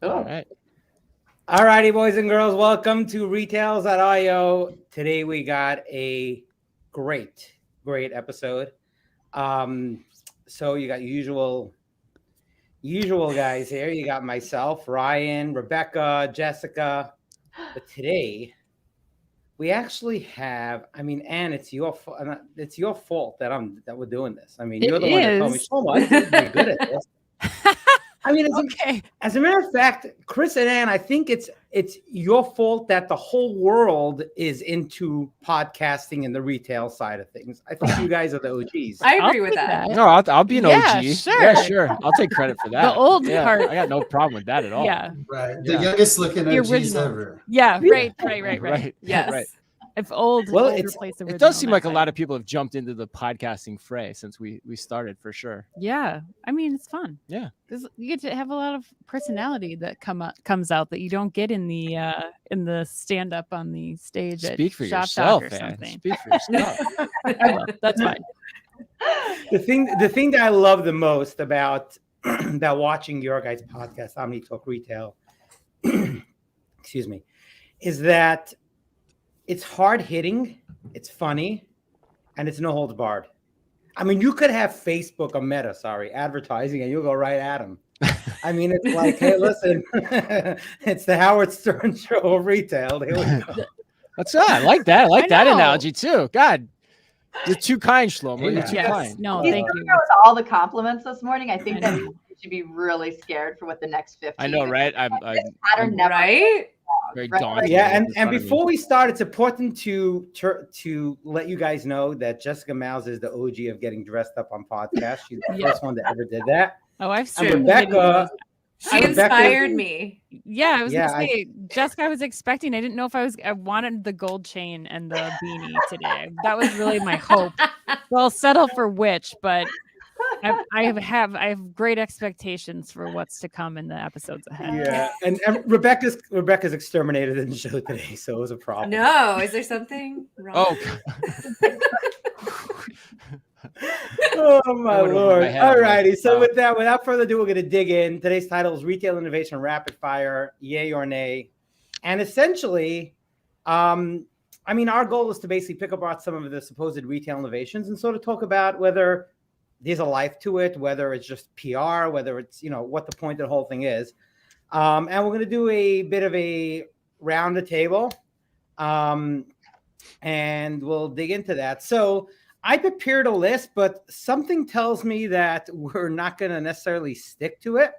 All right. All righty, boys and girls, welcome to RE-Talesio. Today we got a great episode. Um, so you got usual guys here. You got myself, Ryan, Rebekah, Jessica. But today we actually have. I mean, Anne, it's your fault that we're doing this. I mean, It you're the one that told me, is. Shlomo, I think you're good at this. I mean, Okay. as a matter of fact, Chris and Ann, I think it's your fault that the whole world is into podcasting and the retail side of things. I think you guys are the OGs. I I'll agree with take that. No, I'll be an Yeah, OG. sure. Yeah, sure. I'll take credit for that. The old yeah, part. I got no problem with that at all. Yeah. Right. The Yeah. youngest looking The OGs original. ever. Yeah. Right. Right. Yes. Right. If old, Well, old it's- replace original. It does seem like a that's lot fine. of people have jumped into the podcasting fray since we started, for sure. Yeah. I mean, it's fun. Yeah. 'Cause you get to have a lot of personality that comes out that you don't get in the stand up on the stage Speak at for Shop yourself, Talk or man. something. Speak for yourself. I will. That's fine. The thing that I love the most about watching your guys' podcast, Omnitalk Retail, excuse me, is that it's hard hitting, it's funny, and it's no holds barred. I mean, you could have Facebook or Meta, advertising, and you'll go right at them. I mean, it's like, hey, listen, it's the Howard Stern show of retail. Here we go. That's I like that. I like I that know. analogy too. God, you're too kind, Shlomo. You're too Yes. kind. No, He's thank coming you. out with all the compliments this morning. I think I that know. we should be really scared for what the next 15 I know, right? I'm pattern never Right? very Right. daunted. Yeah, in and front of me. before we start, it's important to let you guys know that Jessica Mouse is the OG of getting dressed up on podcasts. She's the Yeah. first one that ever did that. Oh, I've And seen Rebekah, She Rebekah- inspired me. Yeah, I was Yeah, gonna say, Jessica, I was expecting. I didn't know if I wanted the gold chain and the beanie today. That was really my hope. So I'll settle for which, but I have great expectations for what's to come in the episodes ahead. yeah, and Rebecca's exterminated in the show today, so it was a problem. No, is there something wrong? Oh, Oh my That went over lord! my head. All righty. So Wow. with that, without further ado, we're going to dig in. Today's title is Retail Innovation Rapid Fire, Yay or Nay, and essentially, I mean, our goal is to basically pick apart some of the supposed retail innovations and sort of talk about whether there's a life to it, whether it's just PR, whether it's what the point of the whole thing is, and we're going to do a bit of a round the table, and we'll dig into that. So I prepared a list, but something tells me that we're not going to necessarily stick to it.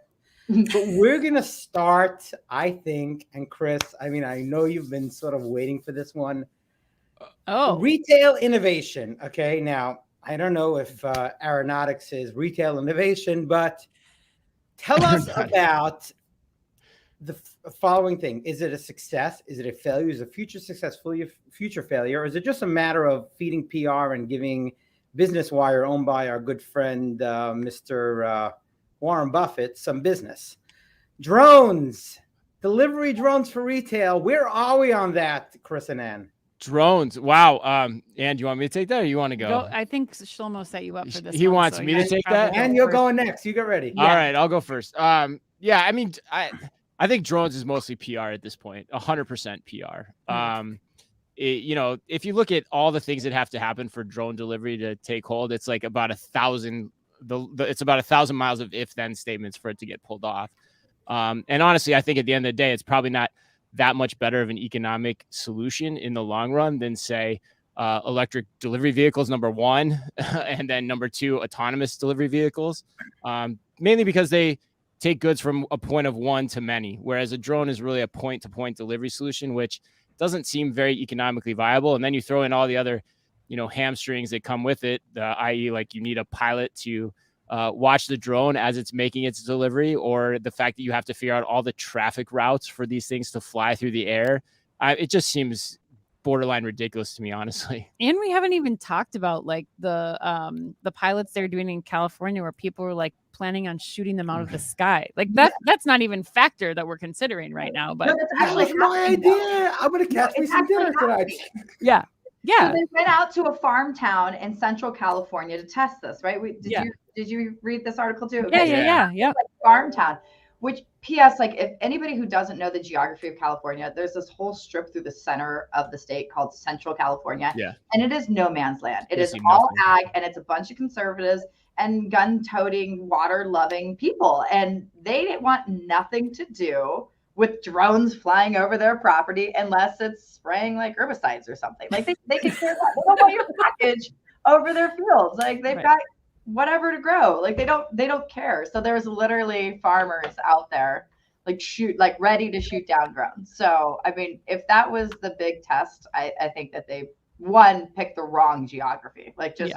But we're going to start, I think, and Chris, I mean, I know you've been sort of waiting for this one. Oh, Retail innovation. Okay, now, I don't know if aeronautics is retail innovation, but tell us about the following thing. Is it a success? Is it a failure? Is it a future success, future failure? Or is it just a matter of feeding PR and giving Business Wire, owned by our good friend, Mr. Warren Buffett, some business? Drones, delivery drones for retail. Where are we on that, Chris and Ann? drones. Wow. Ann, do you want me to take that or you want to go? I think Shlomo set you up for this. He one, wants so me you to guys take probably that? go And you're first. going next. You get ready. All right, I'll go first. Yeah, I mean, I think drones is mostly PR at this point, 100% PR. If you look at all the things that have to happen for drone delivery to take hold, it's like about 1,000. It's about 1,000 miles of if-then statements for it to get pulled off. And honestly, I think at the end of the day, it's probably not that much better of an economic solution in the long run than, say, electric delivery vehicles, number one, and then number two, autonomous delivery vehicles, mainly because they take goods from a point of one to many, whereas a drone is really a point-to-point delivery solution, which doesn't seem very economically viable. And then you throw in all the other, hamstrings that come with it, i.e. like you need a pilot to watch the drone as it's making its delivery, or the fact that you have to figure out all the traffic routes for these things to fly through the air. It just seems borderline ridiculous to me, honestly. And we haven't even talked about like the pilots they're doing in California where people were like planning on shooting them out of the sky. Like that's not even factor that we're considering right now. But No, that's That was actually my happening, though. idea. I'm going to catch me It's some actually dinner tonight. yeah. So they went out to a farm town in Central California to test this, right? Did you read this article too? Yeah. Farm town Which, P.S., like if anybody who doesn't know the geography of California, there's this whole strip through the center of the state called Central California. Yeah. And it is no man's land. It is see all nothing. ag, and it's a bunch of conservatives and gun-toting, water-loving people. And they want nothing to do with drones flying over their property unless it's spraying like herbicides or something. Like they can care less. They don't want your package over their fields. Like they've got whatever to grow. Like they don't care. So there's literally farmers out there like ready to shoot down drones. So I mean, if that was the big test, I think that they picked the wrong geography, like just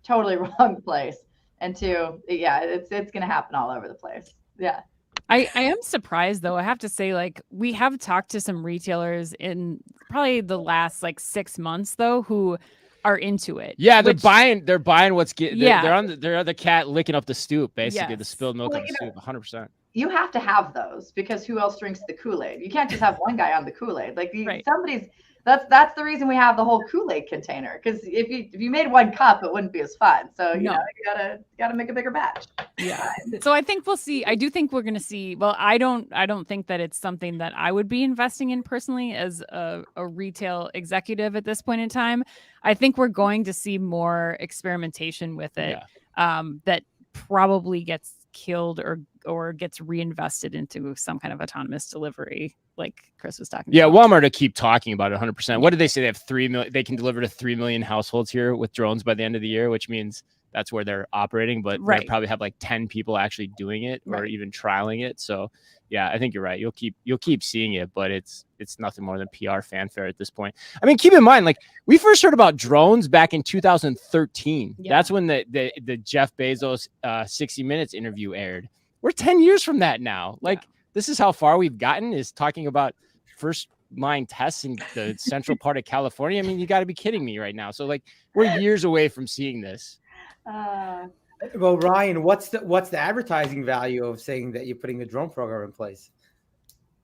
totally wrong place. And two, it's gonna happen all over the place. Yeah. I am surprised though. I have to say, like, we have talked to some retailers in probably the last like 6 months though, who are into it. Yeah, they're buying what's getting. Yeah. They're the cat licking up the stoop, basically the Yes. spilled milk Well, on the stoop. 100%. You have to have those because who else drinks the Kool-Aid? You can't just have one guy on the Kool-Aid. Like somebody's. That's the reason we have the whole Kool-Aid container, because if you made one cup, it wouldn't be as fun. So you know you gotta make a bigger batch. Yeah. So I think we'll see. I do think we're going to see. Well, I don't think that it's something that I would be investing in personally as a retail executive at this point in time. I think we're going to see more experimentation with it that probably gets killed or gets reinvested into some kind of autonomous delivery, like Chris was talking about. Walmart to keep talking about it 100%. What did they say? They have 3 million. They can deliver to 3 million households here with drones by the end of the year, which means that's where they're operating. But they probably have like 10 people actually doing it or even trialing it. So yeah, I think you're right. You'll keep seeing it, but it's nothing more than PR fanfare at this point. I mean, keep in mind, like we first heard about drones back in 2013. Yeah. That's when the Jeff Bezos 60 Minutes interview aired. We're 10 years from that now. Like this is how far we've gotten, is talking about first line tests in the central part of California. I mean, you got to be kidding me right now. So like we're years away from seeing this. Well, Ryan, what's the advertising value of saying that you're putting a drone program in place?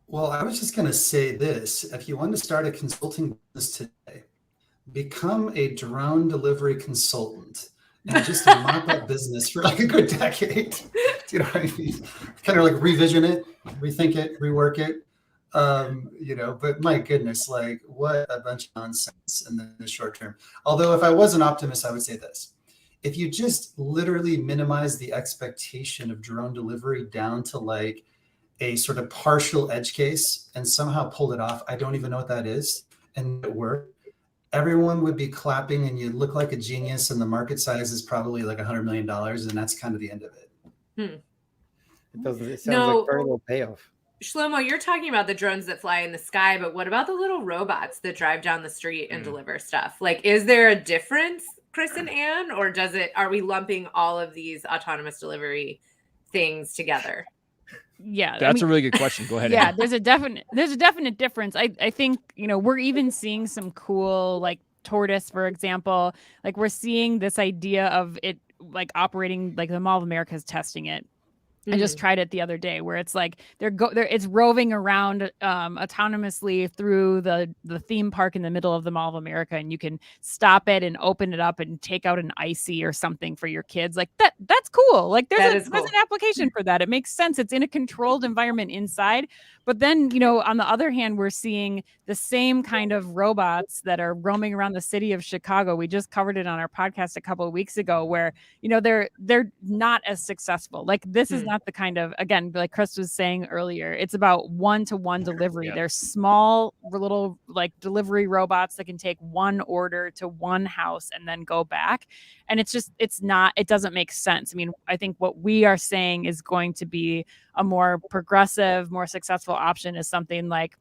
Well, I was just going to say this. If you want to start a consulting business today, become a drone delivery consultant and just mop up business for like a good decade. Do you know what I mean? Kind of like revision it, rethink it, rework it. But my goodness, like what a bunch of nonsense in the short term. Although if I was an optimist, I would say this. If you just literally minimize the expectation of drone delivery down to like a sort of partial edge case and somehow pull it off, I don't even know what that is, and it worked, everyone would be clapping and you'd look like a genius, and the market size is probably like $100 million, and that's kind of the end of it. It sounds like very little payoff. Shlomo, you're talking about the drones that fly in the sky, but what about the little robots that drive down the street and deliver stuff? Like, is there a difference, Chris and Ann, or are we lumping all of these autonomous delivery things together? Yeah, that's a really good question. Go ahead. Yeah, Ann. there's a definite difference. I think, we're even seeing some cool, like Tortoise, for example. Like we're seeing this idea of it like operating, like the Mall of America is testing it. I just tried it the other day, where it's like it's roving around autonomously through the theme park in the middle of the Mall of America, and you can stop it and open it up and take out an icy or something for your kids. Like that's cool. Like there's an application for that. It makes sense. It's in a controlled environment inside. But then, on the other hand, we're seeing the same kind of robots that are roaming around the city of Chicago. We just covered it on our podcast a couple of weeks ago, where, they're not as successful. Like this is not the kind of, again, like Chris was saying earlier, it's about one-to-one delivery. Yeah. They're small little like delivery robots that can take one order to one house and then go back. And it doesn't make sense. I mean, I think what we are saying is going to be a more progressive, more successful option is something like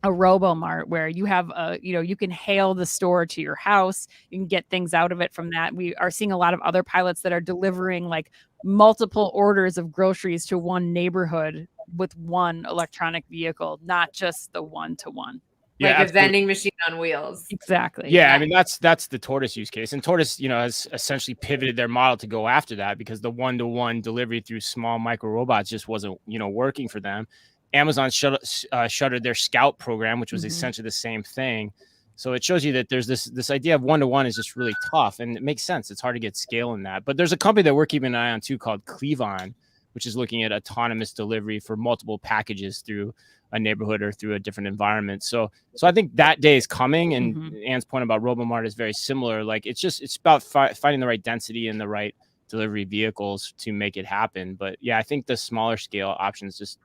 a RoboMart, where you have you can hail the store to your house. You can get things out of it from that. We are seeing a lot of other pilots that are delivering like multiple orders of groceries to one neighborhood with one electronic vehicle, not just the one-to-one. Yeah, like a vending machine on wheels. Exactly. Yeah, I mean that's the Tortoise use case, and Tortoise, has essentially pivoted their model to go after that because the one-to-one delivery through small micro robots just wasn't working for them. Amazon shuttered their Scout program, which was essentially the same thing. So it shows you that there's this idea of one-to-one is just really tough, and it makes sense. It's hard to get scale in that. But there's a company that we're keeping an eye on too called Cleavon, which is looking at autonomous delivery for multiple packages through a neighborhood or through a different environment. So I think that day is coming. And Anne's point about Robomart is very similar. Like it's about finding the right density and the right delivery vehicles to make it happen. But yeah, I think the smaller scale options just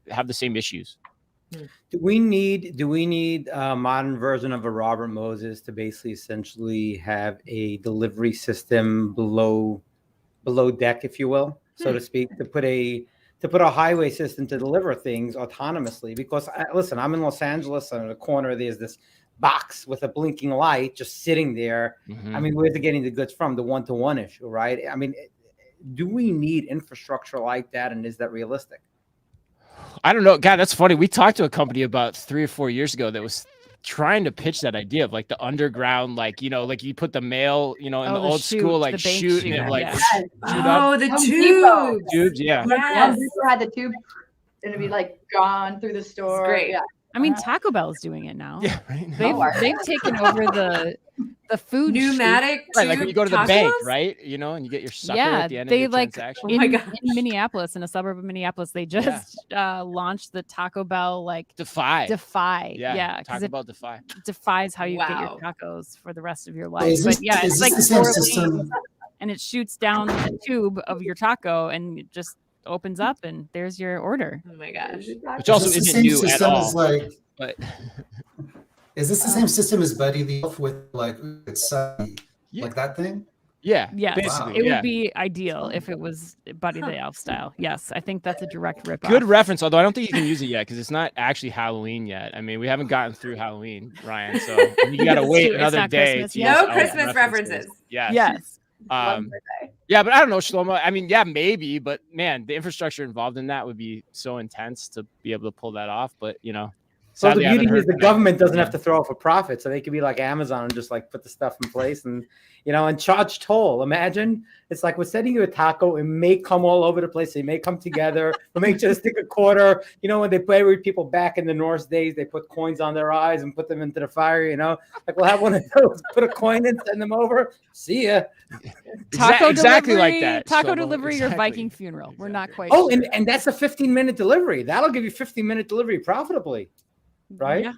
have the same issues. Do we need a modern version of a Robert Moses to basically essentially have a delivery system below deck, if you will, so to speak, to put a highway system to deliver things autonomously? Because listen, I'm in Los Angeles, and in the corner there's this box with a blinking light just sitting there. I mean, where's it getting the goods from? The one-to-one issue, right? I mean, do we need infrastructure like that, and is that realistic? I don't know. God, that's funny. We talked to a company about 3 or 4 years ago that was trying to pitch that idea of like the underground, like, you know, like you put the mail, you know, in the old school, like shooting it, like shoot up. The tubes. Yeah. Yes. Had the tube, and it'd be like gone through the store. It's great. Yeah. I mean, Taco Bell's doing it now. Yeah, right. They've taken over the food pneumatic right, like when you go to the tacos? bank, right? You know, and you get your sucker at the end of your transaction. In Minneapolis, in a suburb of Minneapolis, they just launched the Taco Bell like Defy. Yeah, Taco Bell Defy defies how you get your tacos for the rest of your life. It's like the same 4 system, lanes, and it shoots down the tube of your taco and it just opens up and there's your order. Oh my gosh! Which also isn't new at all. But is this the same system as Buddy the Elf with like it's like that thing? Yeah, basically. It would be ideal if it was Buddy the Elf style. Yes, I think that's a direct rip-off. Good reference, although I don't think you can use it yet because it's not actually Halloween yet. I mean, we haven't gotten through Halloween, Ryan, so you got to wait another day. No Christmas references. Yes. Yeah, but I don't know, Shlomo. I mean, yeah, maybe, but man, the infrastructure involved in that would be so intense to be able to pull that off. But you know, so the beauty is the government doesn't have to throw off a profit, so they could be like Amazon and just like put the stuff in place and, you know, and charge toll. Imagine it's like we're sending you a taco. It may come all over the place. They may come together. We may just stick a quarter. You know, when they buried people back in the Norse days, they put coins on their eyes and put them into the fire. You know, like we'll have one of those. Put a coin in, send them over. See ya. Taco exactly delivery, like that. Taco delivery or Viking funeral. We're not quite. Oh, sure. and that's a 15-minute delivery. That'll give you 15-minute delivery profitably. Right? Yeah,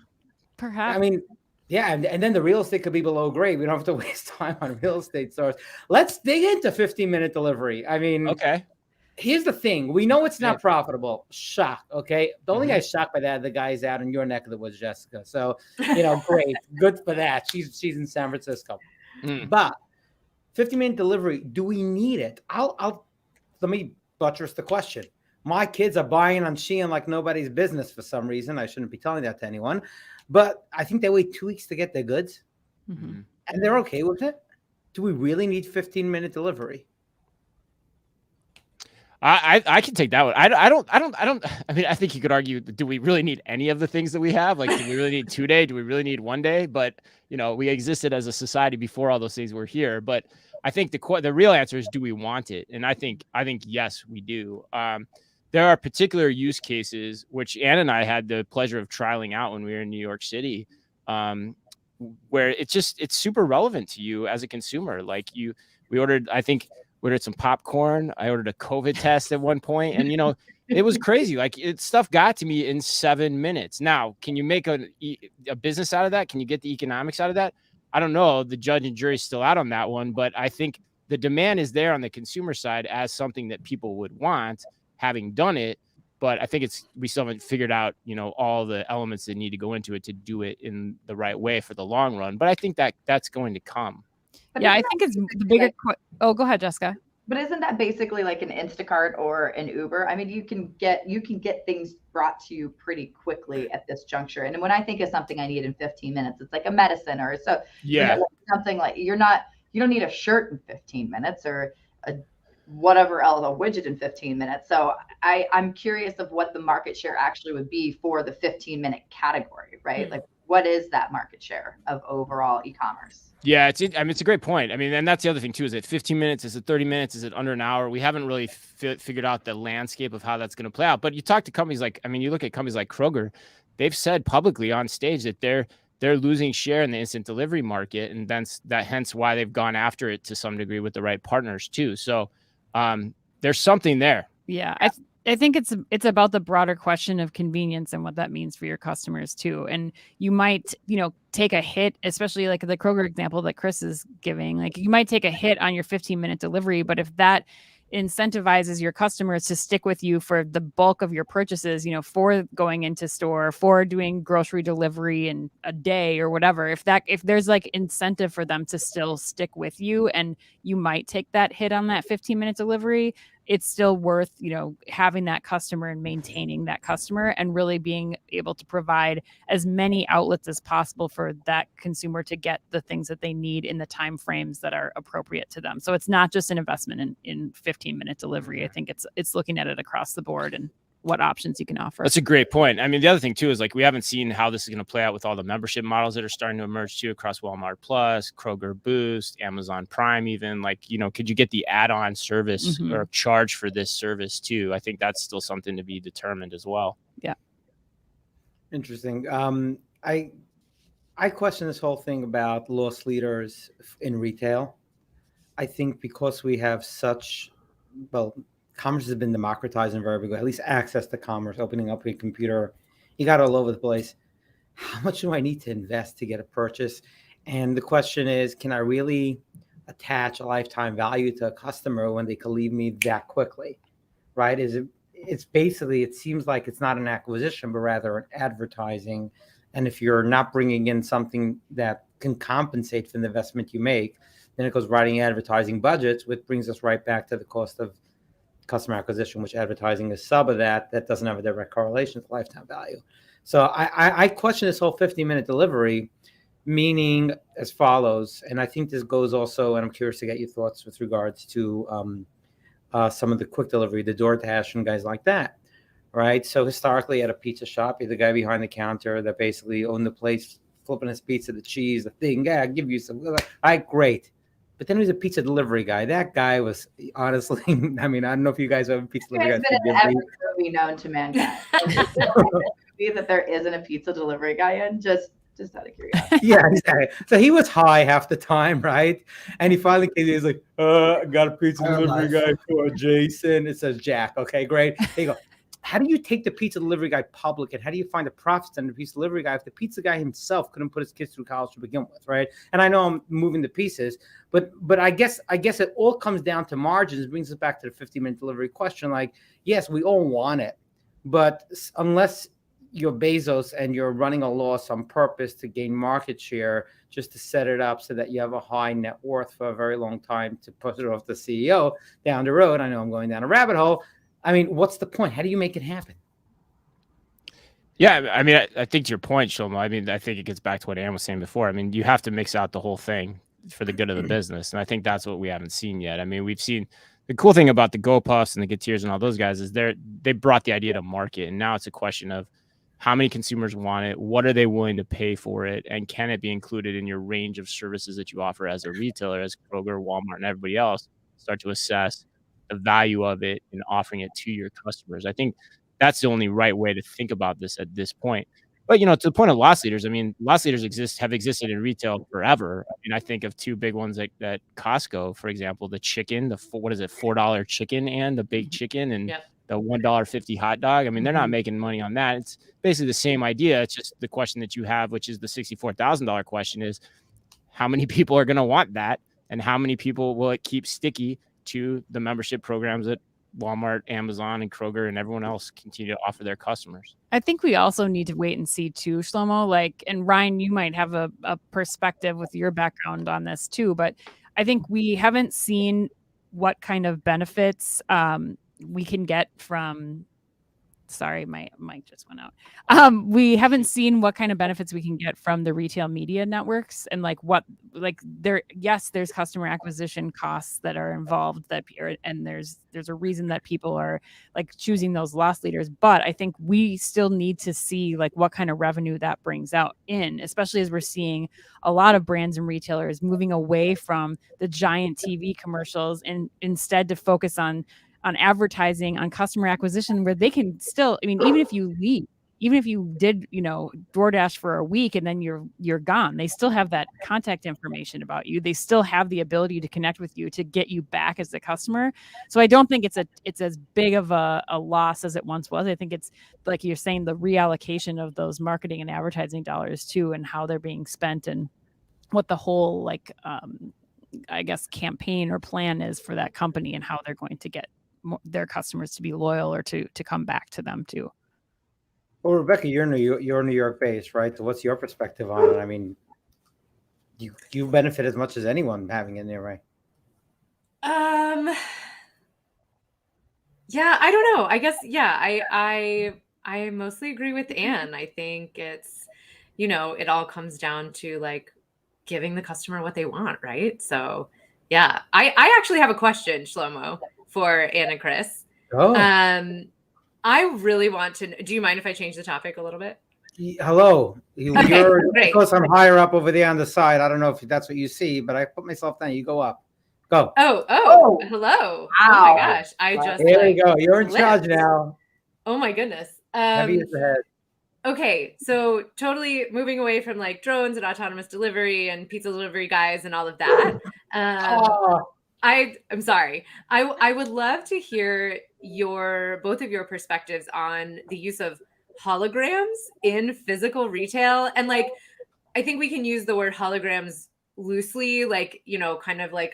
perhaps. I mean, yeah, and then the real estate could be below grade. We don't have to waste time on real estate stores. Let's dig into 15-minute delivery. I mean, okay. Here's the thing. We know it's not profitable. Shocked, okay? The only guy shocked by that, the guy's out in your neck of the woods, Jessica. So, you know, great. Good for that. She's in San Francisco. But 15-minute delivery, do we need it? Let me buttress the question. My kids are buying on Shein like nobody's business for some reason. I shouldn't be telling that to anyone. But I think they wait 2 weeks to get their goods. And they're okay with it. Do we really need 15-minute delivery? I can take that one. I don't. I mean, I think you could argue, do we really need any of the things that we have? Like, do we really need 2 day? Do we really need 1 day? But, you know, we existed as a society before all those things were here. But I think the real answer is, do we want it? And I think yes, we do. There are particular use cases, which Ann and I had the pleasure of trialing out when we were in New York City, where it's super relevant to you as a consumer. Like we ordered some popcorn. I ordered a COVID test at one point, and you know, it was crazy. Like stuff got to me in 7 minutes. Now, can you make a business out of that? Can you get the economics out of that? I don't know. The judge and jury's still out on that one, but I think the demand is there on the consumer side as something that people would want, having done it. But I think we still haven't figured out, you know, all the elements that need to go into it to do it in the right way for the long run. But I think that's going to come. But yeah, I think it's the bigger. Oh, go ahead, Jessica. But isn't that basically like an Instacart or an Uber? I mean, you can get things brought to you pretty quickly at this juncture. And when I think of something I need in 15 minutes, it's like a medicine or so. Yeah. You know, something like you don't need a shirt in 15 minutes or a whatever else, a widget in 15 minutes. So I'm curious of what the market share actually would be for the 15-minute category, right? Like, what is that market share of overall e-commerce? Yeah, it's a great point. I mean, and that's the other thing too. Is it 15 minutes? Is it 30 minutes? Is it under an hour? We haven't really figured out the landscape of how that's going to play out. But you talk to companies like, I mean, you look at companies like Kroger, they've said publicly on stage that they're losing share in the instant delivery market, and hence why they've gone after it to some degree with the right partners too. So there's something there. Yeah, I think it's about the broader question of convenience and what that means for your customers too. And you might, take a hit, especially like the Kroger example that Chris is giving. Like you might take a hit on your 15-minute delivery, but if that incentivizes your customers to stick with you for the bulk of your purchases, for going into store, for doing grocery delivery in a day or whatever, if there's like incentive for them to still stick with you, and you might take that hit on that 15-minute delivery, it's still worth, having that customer and maintaining that customer and really being able to provide as many outlets as possible for that consumer to get the things that they need in the time frames that are appropriate to them. So it's not just an investment in 15-minute delivery. I think it's looking at it across the board and what options you can offer. That's a great point. I mean, the other thing too is like we haven't seen how this is going to play out with all the membership models that are starting to emerge too across Walmart Plus, Kroger Boost, Amazon Prime, even like, could you get the add-on service or charge for this service too? I think that's still something to be determined as well. Yeah. Interesting. I question this whole thing about loss leaders in retail. I think because we have commerce has been democratized and very big, at least access to commerce, opening up your computer, you got all over the place. How much do I need to invest to get a purchase? And the question is, can I really attach a lifetime value to a customer when they can leave me that quickly, right? It's basically, it seems like it's not an acquisition, but rather an advertising. And if you're not bringing in something that can compensate for the investment you make, then it goes right in advertising budgets, which brings us right back to the cost of customer acquisition, which advertising is sub of that doesn't have a direct correlation to lifetime value. So I question this whole 15-minute delivery, meaning as follows, and I think this goes also, and I'm curious to get your thoughts with regards to some of the quick delivery, the DoorDash and guys like that, right? So historically at a pizza shop, you're the guy behind the counter that basically owned the place, flipping his pizza, the cheese, the thing, yeah, I'll give you some, all right, great. But then he was a pizza delivery guy. That guy was honestly, I mean, I don't know if you guys have a pizza delivery guy. Been in every movie known to mankind. That there isn't a pizza delivery guy in, just out of curiosity. Yeah, exactly. So he was high half the time, right? And he finally came. He was like, "I got a pizza delivery guy for Jason." It says Jack. Okay, great. There you go. How do you take the pizza delivery guy public, and how do you find the profits on the pizza delivery guy if the pizza guy himself couldn't put his kids through college to begin with, right? And I know I'm moving the pieces, but I guess it all comes down to margins. It brings us back to the 15-minute delivery question. Like, yes, we all want it, but unless you're Bezos and you're running a loss on purpose to gain market share, just to set it up so that you have a high net worth for a very long time to push it off the CEO down the road. I know I'm going down a rabbit hole. I mean, what's the point? How do you make it happen? Yeah, I mean, I think to your point, Shlomo, I mean, I think it gets back to what Ann was saying before. I mean, you have to mix out the whole thing for the good of the business. And I think that's what we haven't seen yet. I mean, we've seen the cool thing about the GoPuffs and the Geteers and all those guys is they brought the idea to market. And now it's a question of how many consumers want it, what are they willing to pay for it, and can it be included in your range of services that you offer as a retailer, as Kroger, Walmart, and everybody else start to assess the value of it and offering it to your customers. I think that's the only right way to think about this at this point. But, to the point of loss leaders, I mean, loss leaders have existed in retail forever. I mean, I think of two big ones like that Costco, for example, the chicken, $4 chicken and the baked chicken and the $1.50 hot dog. I mean, they're not making money on that. It's basically the same idea. It's just the question that you have, which is the $64,000 question is how many people are going to want that and how many people will it keep sticky to the membership programs that Walmart, Amazon, and Kroger and everyone else continue to offer their customers. I think we also need to wait and see too, Shlomo. And Ryan, you might have a perspective with your background on this too, but I think we haven't seen what kind of benefits we can get from. Sorry, my mic just went out. We haven't seen what kind of benefits we can get from the retail media networks and there's customer acquisition costs that are involved and there's a reason that people are choosing those loss leaders. But I think we still need to see what kind of revenue that brings out in, especially as we're seeing a lot of brands and retailers moving away from the giant TV commercials and instead to focus on advertising, on customer acquisition, where they can still, I mean, even if you leave even if you did, DoorDash for a week and then you're gone, they still have that contact information about you. They still have the ability to connect with you to get you back as the customer. So I don't think it's as big of a loss as it once was. I think it's, like you're saying, the reallocation of those marketing and advertising dollars too, and how they're being spent, and what the whole I guess campaign or plan is for that company, and how they're going to get their customers to be loyal or to come back to them too. Well, Rebekah, you're New York based, right? So what's your perspective on it? I mean, you benefit as much as anyone having it there, right? Yeah, I don't know. I guess, yeah, I mostly agree with Anne. I think it's, it all comes down to like giving the customer what they want, right? So yeah, I actually have a question, Shlomo, for Anne and Chris. Oh. I really want to. Do you mind if I change the topic a little bit? Hello. Okay, You're great. because I'm higher up over there on the side. I don't know if that's what you see, but I put myself down. You go up. Go. Oh, hello. Wow. Oh my gosh. I just There you go. You're in charge flipped. now. Oh my goodness. Heavy as the head. Okay, so totally moving away from like drones and autonomous delivery and pizza delivery guys and all of that. I'm sorry. I would love to hear both of your perspectives on the use of holograms in physical retail. And like, I think we can use the word holograms loosely, like, kind of like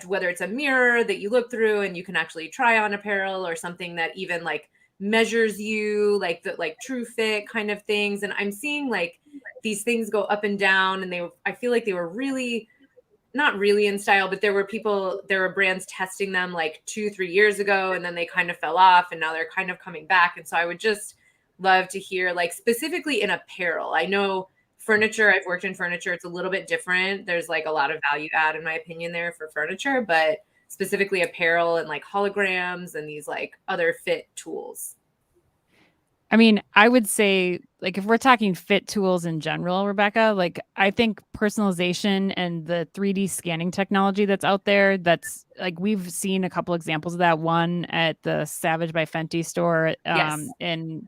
whether it's a mirror that you look through and you can actually try on apparel, or something that even like measures you, like the like true fit kind of things. And I'm seeing like these things go up and down, and I feel like they were really not really in style, but there were brands testing them like 2-3 years ago, and then they kind of fell off, and now they're kind of coming back. And so I would just love to hear, like, specifically in apparel. I know furniture, I've worked in furniture, it's a little bit different. There's like a lot of value add, in my opinion, there for furniture, but specifically apparel and like holograms and these like other fit tools. I mean, I would say, like, if we're talking fit tools in general, Rebekah, like, I think personalization and the 3D scanning technology that's out there, that's like, we've seen a couple examples of that. One at the Savage by Fenty store in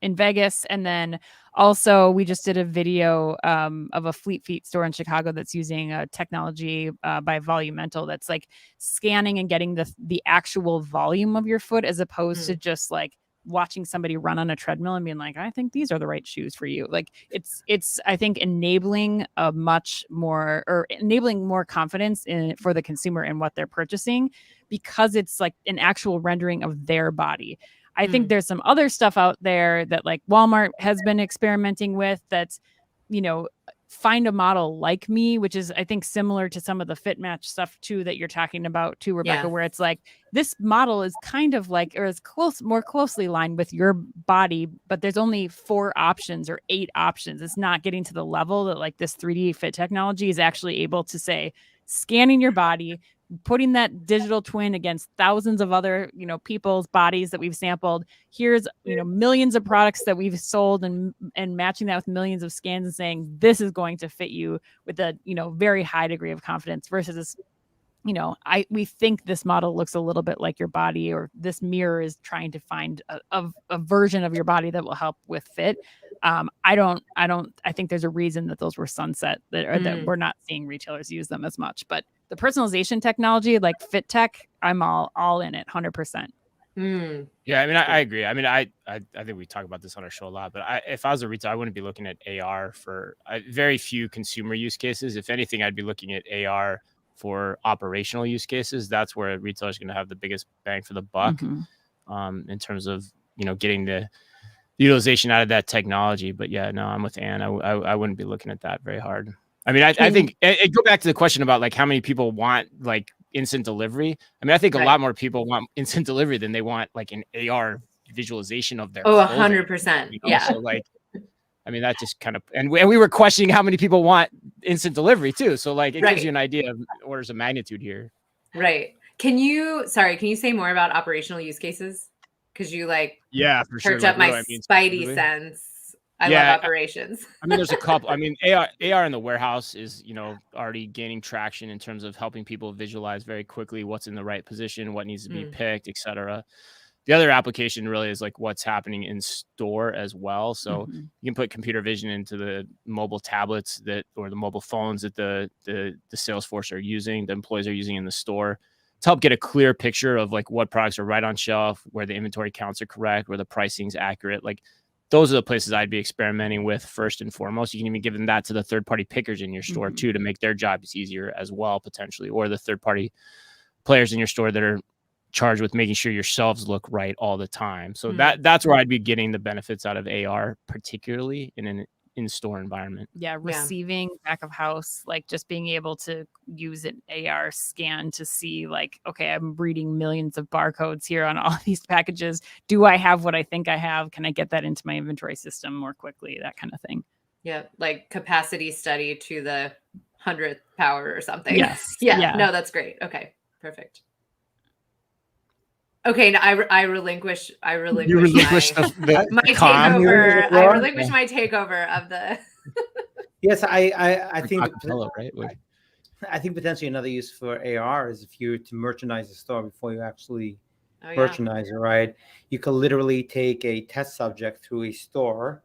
Vegas. And then also we just did a video of a Fleet Feet store in Chicago that's using a technology by Volumental that's like scanning and getting the actual volume of your foot, as opposed to just like watching somebody run on a treadmill and being like, I think these are the right shoes for you. Like it's I think enabling enabling more confidence for the consumer in what they're purchasing, because it's like an actual rendering of their body. I think there's some other stuff out there that like Walmart has been experimenting with, that's, find a model like me, which is, I think, similar to some of the fit match stuff too that you're talking about too, Rebekah, where it's like this model is kind of like, or is more closely aligned with your body, but there's only 4 options or 8 options. It's not getting to the level that like this 3D fit technology is actually able to say, scanning your body, putting that digital twin against thousands of other, people's bodies that we've sampled. Here's, millions of products that we've sold, and matching that with millions of scans and saying, this is going to fit you with a, very high degree of confidence, versus, we think this model looks a little bit like your body, or this mirror is trying to find a version of your body that will help with fit. I think there's a reason that those were sunset, that we're not seeing retailers use them as much. But the personalization technology, like fit tech, I'm all in it 100%. Yeah, I mean, I agree. I mean, I think we talk about this on our show a lot, but if I was a retailer, I wouldn't be looking at AR for very few consumer use cases. If anything, I'd be looking at AR for operational use cases. That's where a retailer is going to have the biggest bang for the buck, in terms of, getting the utilization out of that technology. But yeah, no, I'm with Anne. I wouldn't be looking at that very hard. I mean, I think it go back to the question about like how many people want like instant delivery. I mean, I think a lot more people want instant delivery than they want like an AR visualization of their 100%. Yeah. So like, I mean, that just kind of, and we were questioning how many people want instant delivery too. So like, it gives you an idea of orders of magnitude here. Right. Can you say more about operational use cases? Because you like, for sure, perch up my spidey sense. I love operations. I mean, there's a couple. I mean, AR in the warehouse is, already gaining traction in terms of helping people visualize very quickly what's in the right position, what needs to be picked, etc. The other application really is like what's happening in store as well. So you can put computer vision into the mobile tablets or the mobile phones that the sales force are using, the employees are using in the store, to help get a clear picture of like what products are right on shelf, where the inventory counts are correct, where the pricing's accurate. Like those are the places I'd be experimenting with first and foremost. You can even give them that to the third-party pickers in your store too, to make their jobs easier as well, potentially, or the third-party players in your store that are charged with making sure your shelves look right all the time. So that's where I'd be getting the benefits out of AR, particularly in an in-store environment. Yeah, receiving back of house, like just being able to use an AR scan to see like, okay, I'm reading millions of barcodes here on all these packages. Do I have what I think I have? Can I get that into my inventory system more quickly? That kind of thing. Yeah, like capacity study to the 100th power or something. Yes. Yeah. No, that's great. Okay, perfect. Okay, now I relinquish my takeover. I relinquish my takeover of the. Yes, I think. Right? I think potentially another use for AR is if you to merchandise the store before you actually merchandise it, right? You could literally take a test subject through a store.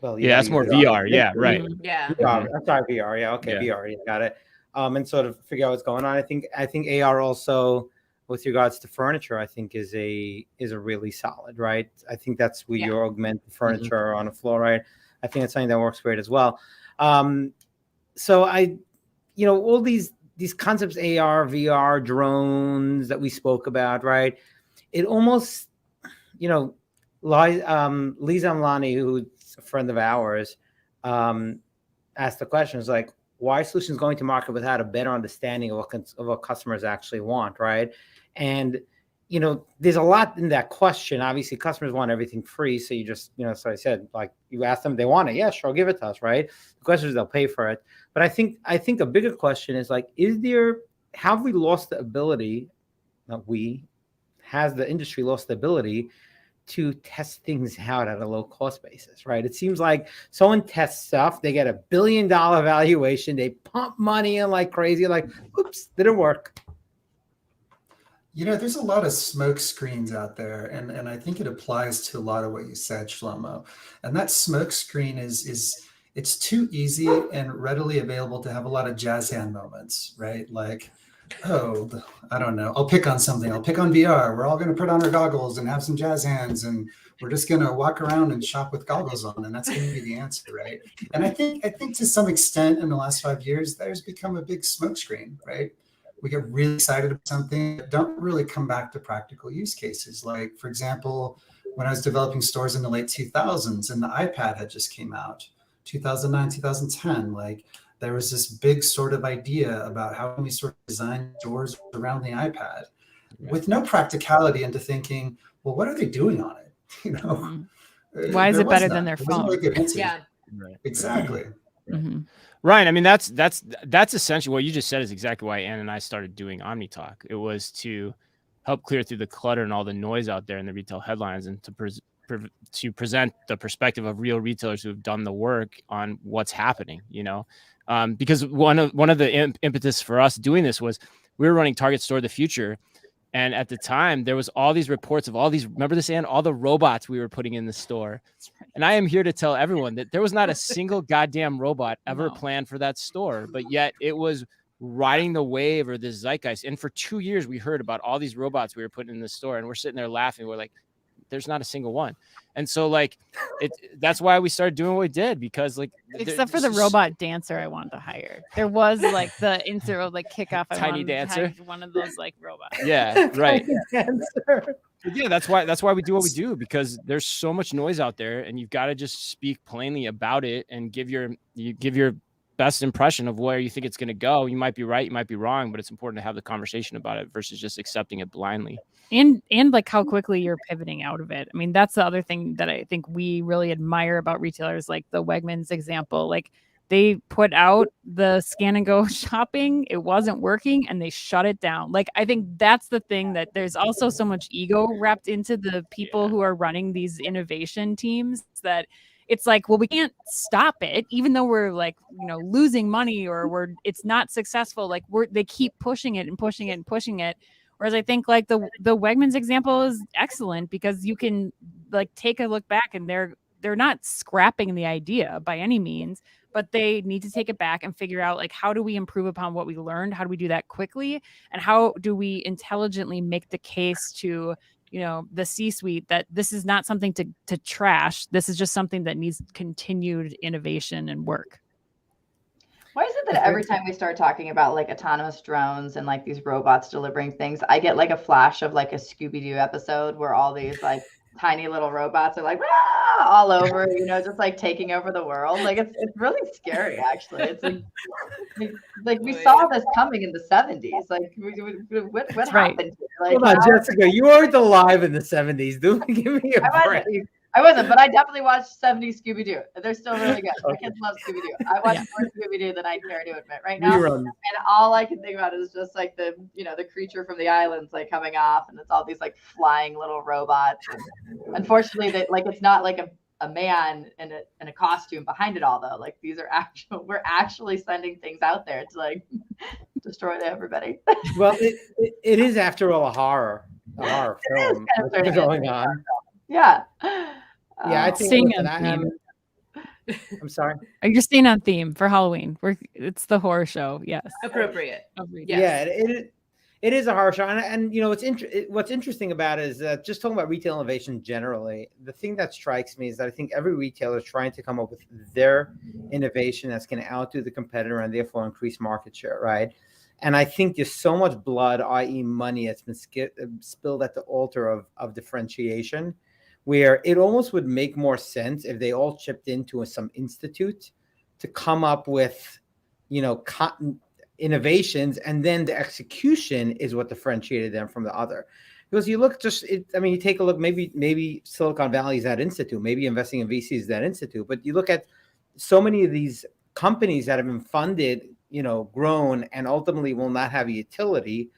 Well, that's more VR. Yeah, right. Yeah. VR. I'm sorry, VR. Yeah, okay, VR. Yeah, got it. And sort of figure out what's going on. I think AR also, with regards to furniture, I think is a really solid, right? I think that's where you augment the furniture on the floor, right? I think it's something that works great as well. So all these concepts, AR, VR, drones that we spoke about, right? It almost, Liza Amlani, who's a friend of ours, asked the question, is like, why are solutions going to market without a better understanding of what customers actually want, right? And, there's a lot in that question. Obviously, customers want everything free. So you just, so I said, like, you ask them, they want it. Yeah, sure, give it to us, right? The question is they'll pay for it. But I think a bigger question is like, have we lost the ability, has the industry lost the ability to test things out at a low cost basis, right? It seems like someone tests stuff, they get $1 billion valuation, they pump money in like crazy, like, oops, didn't work. There's a lot of smoke screens out there, and I think it applies to a lot of what you said, Shlomo. And that smoke screen is it's too easy and readily available to have a lot of jazz hand moments, right? Like, I don't know. I'll pick on something. I'll pick on VR. We're all going to put on our goggles and have some jazz hands, and we're just going to walk around and shop with goggles on, and that's going to be the answer, right? And I think to some extent in the last 5 years, there's become a big smokescreen, right? We get really excited about something, but don't really come back to practical use cases. Like, for example, when I was developing stores in the late 2000s and the iPad had just came out, 2009, 2010, like there was this big sort of idea about how can we sort of design stores around the iPad with no practicality into thinking, well, what are they doing on it? Why is it better than their phone? Yeah, right. Exactly. Mm-hmm. Ryan, I mean, that's essentially what you just said is exactly why Ann and I started doing Omnitalk. It was to help clear through the clutter and all the noise out there in the retail headlines, and to present the perspective of real retailers who have done the work on what's happening, because one of the impetus for us doing this was we were running Target Store of the Future. And at the time, there was all these reports of all these, remember this, Ann? All the robots we were putting in the store. And I am here to tell everyone that there was not a single goddamn robot ever planned for that store. But yet it was riding the wave or the zeitgeist. And for 2 years, we heard about all these robots we were putting in the store. And we're sitting there laughing. We're like, there's not a single one. And so like that's why we started doing what we did, because like except for the robot dancer I wanted to hire. There was like the insert of like kickoff. Tiny dancer. One of those like robots. Yeah, right. Yeah, that's why we do what we do, because there's so much noise out there, and you've got to just speak plainly about it and give your best impression of where you think it's going to go. You might be right, you might be wrong, but it's important to have the conversation about it versus just accepting it blindly. And like how quickly you're pivoting out of it. I mean, that's the other thing that I think we really admire about retailers, like the Wegmans example. Like they put out the scan and go shopping, it wasn't working, and they shut it down. Like I think that's the thing, that there's also so much ego wrapped into the people who are running these innovation teams, that it's like, well, we can't stop it, even though we're like, losing money or it's not successful. Like they keep pushing it and pushing it and pushing it. Whereas I think like the Wegmans example is excellent because you can like take a look back and they're not scrapping the idea by any means, but they need to take it back and figure out like how do we improve upon what we learned? How do we do that quickly? And how do we intelligently make the case to, you know, the C-suite that this is not something to trash. This is just something that needs continued innovation and work. Why is it that every time we start talking about like autonomous drones and like these robots delivering things, I get like a flash of like a Scooby-Doo episode where all these like tiny little robots are like all over, you know, just like taking over the world. Like it's really scary, actually. It's like we saw this coming in the 70s. Like what happened? Like, hold on, Jessica, you weren't alive in the 70s. Give me a break. I wasn't, but I definitely watched 70s Scooby-Doo. They're still really good. My kids love Scooby-Doo. I watch more Scooby-Doo than I care to admit right now. And all I can think about is just like the creature from the islands like coming off, and it's all these like flying little robots. And unfortunately, it's not like a man in a costume behind it all though. Like these are we're actually sending things out there to like destroy everybody. Well, it is after all a horror film. What's going on? Yeah. Yeah, I think I'm sorry. Are you staying on theme for Halloween? It's the horror show. Yes. Appropriate. Yes. Yeah, it is a horror show. And you know, what's interesting about it is that just talking about retail innovation generally, the thing that strikes me is that I think every retailer is trying to come up with their innovation that's going to outdo the competitor and therefore increase market share, right? And I think there's so much blood, i.e. money, that's been spilled at the altar of differentiation, where it almost would make more sense if they all chipped into some institute to come up with, you know, innovations, and then the execution is what differentiated them from the other. Because you look you take a look, maybe Silicon Valley is that institute, maybe investing in VC is that institute, but you look at so many of these companies that have been funded, you know, grown, and ultimately will not have a utility,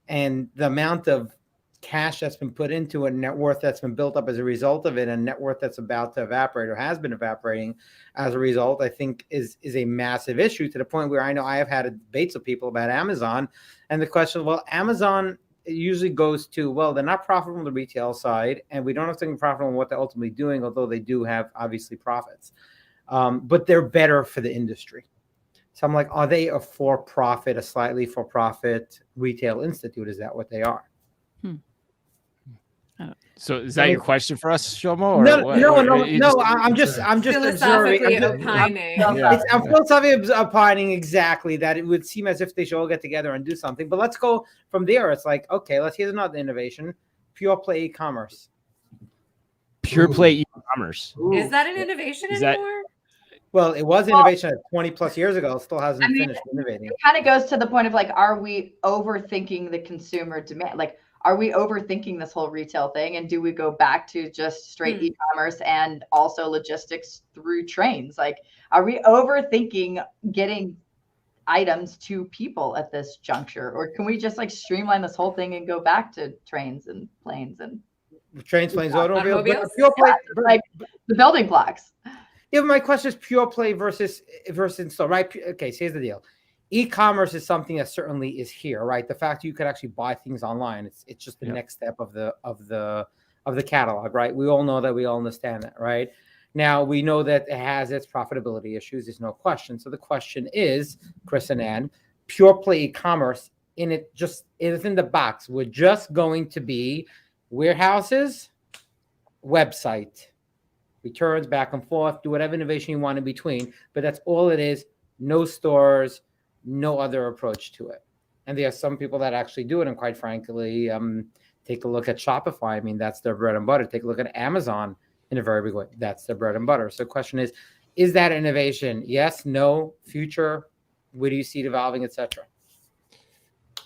and the amount of cash that's been put into it, net worth that's been built up as a result of it, and net worth that's about to evaporate or has been evaporating as a result, I think is a massive issue, to the point where I know I have had debates with people about Amazon, and the question, well, Amazon usually goes to, well, they're not profitable on the retail side, and we don't have to be profitable on what they're ultimately doing, although they do have obviously profits, but they're better for the industry. So I'm like, are they a slightly for-profit retail institute? Is that what they are? So is that your question for us, Shlomo? No. I'm just philosophically observing. opining. I'm philosophically opining exactly that it would seem as if they should all get together and do something. But let's go from there. It's like, okay, here's another innovation: pure play e-commerce. Pure play e-commerce. Is that an innovation anymore? Well, it was innovation 20 plus years ago. It still hasn't finished innovating. It kind of goes to the point of like, are we overthinking the consumer demand? Like, are we overthinking this whole retail thing? And do we go back to just straight e-commerce and also logistics through trains? Like, are we overthinking getting items to people at this juncture? Or can we just like streamline this whole thing and go back to trains and planes and trains, planes, automobiles? Pure play, like the building blocks. Yeah, my question is pure play versus install, right? Okay, so here's the deal. E-commerce is something that certainly is here, right? The fact that you could actually buy things online, it's just the next step of the catalog, right? We all know that, we all understand that, right? Now we know that it has its profitability issues, there's no question. So the question is, Chris and Ann, pure play e-commerce within the box, we're just going to be warehouses, website, returns back and forth, do whatever innovation you want in between, but that's all it is. No stores, no other approach to it. And there are some people that actually do it. And quite frankly, take a look at Shopify. I mean, that's their bread and butter. Take a look at Amazon in a very big way. That's their bread and butter. So the question is that innovation? Yes, no, future? Where do you see it evolving, et cetera?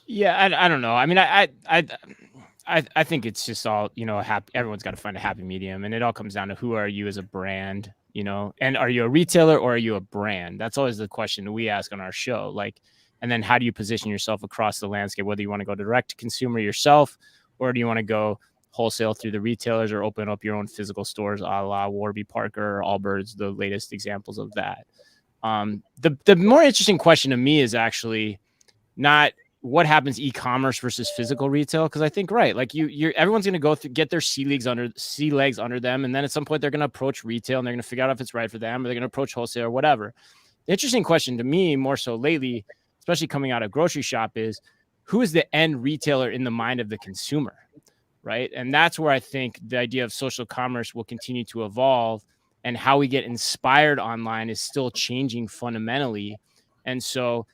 Yeah, I don't know. I mean, I think it's just all, you know, everyone's got to find a happy medium, and it all comes down to who are you as a brand, you know, and are you a retailer or are you a brand? That's always the question we ask on our show. Like, and then how do you position yourself across the landscape, whether you want to go direct to consumer yourself, or do you want to go wholesale through the retailers or open up your own physical stores, a la Warby Parker or Allbirds, the latest examples of that. The more interesting question to me is actually not what happens e-commerce versus physical retail. Cause I think, right. Like everyone's going to go through, get their sea legs under them. And then at some point they're going to approach retail and they're going to figure out if it's right for them, or they're going to approach wholesale or whatever. The interesting question to me more so lately, especially coming out of grocery shop, is who is the end retailer in the mind of the consumer? Right. And that's where I think the idea of social commerce will continue to evolve, and how we get inspired online is still changing fundamentally. And so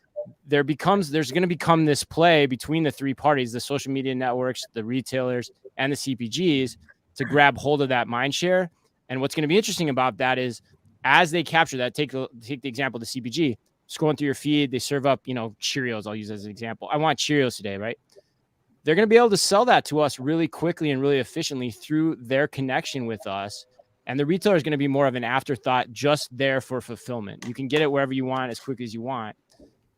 there's going to become this play between the three parties, the social media networks, the retailers, and the CPGs, to grab hold of that mind share. And what's going to be interesting about that is, as they capture that, take the example of the CPG, scrolling through your feed, they serve up, Cheerios. I'll use as an example. I want Cheerios today, right? They're going to be able to sell that to us really quickly and really efficiently through their connection with us. And the retailer is going to be more of an afterthought, just there for fulfillment. You can get it wherever you want, as quick as you want.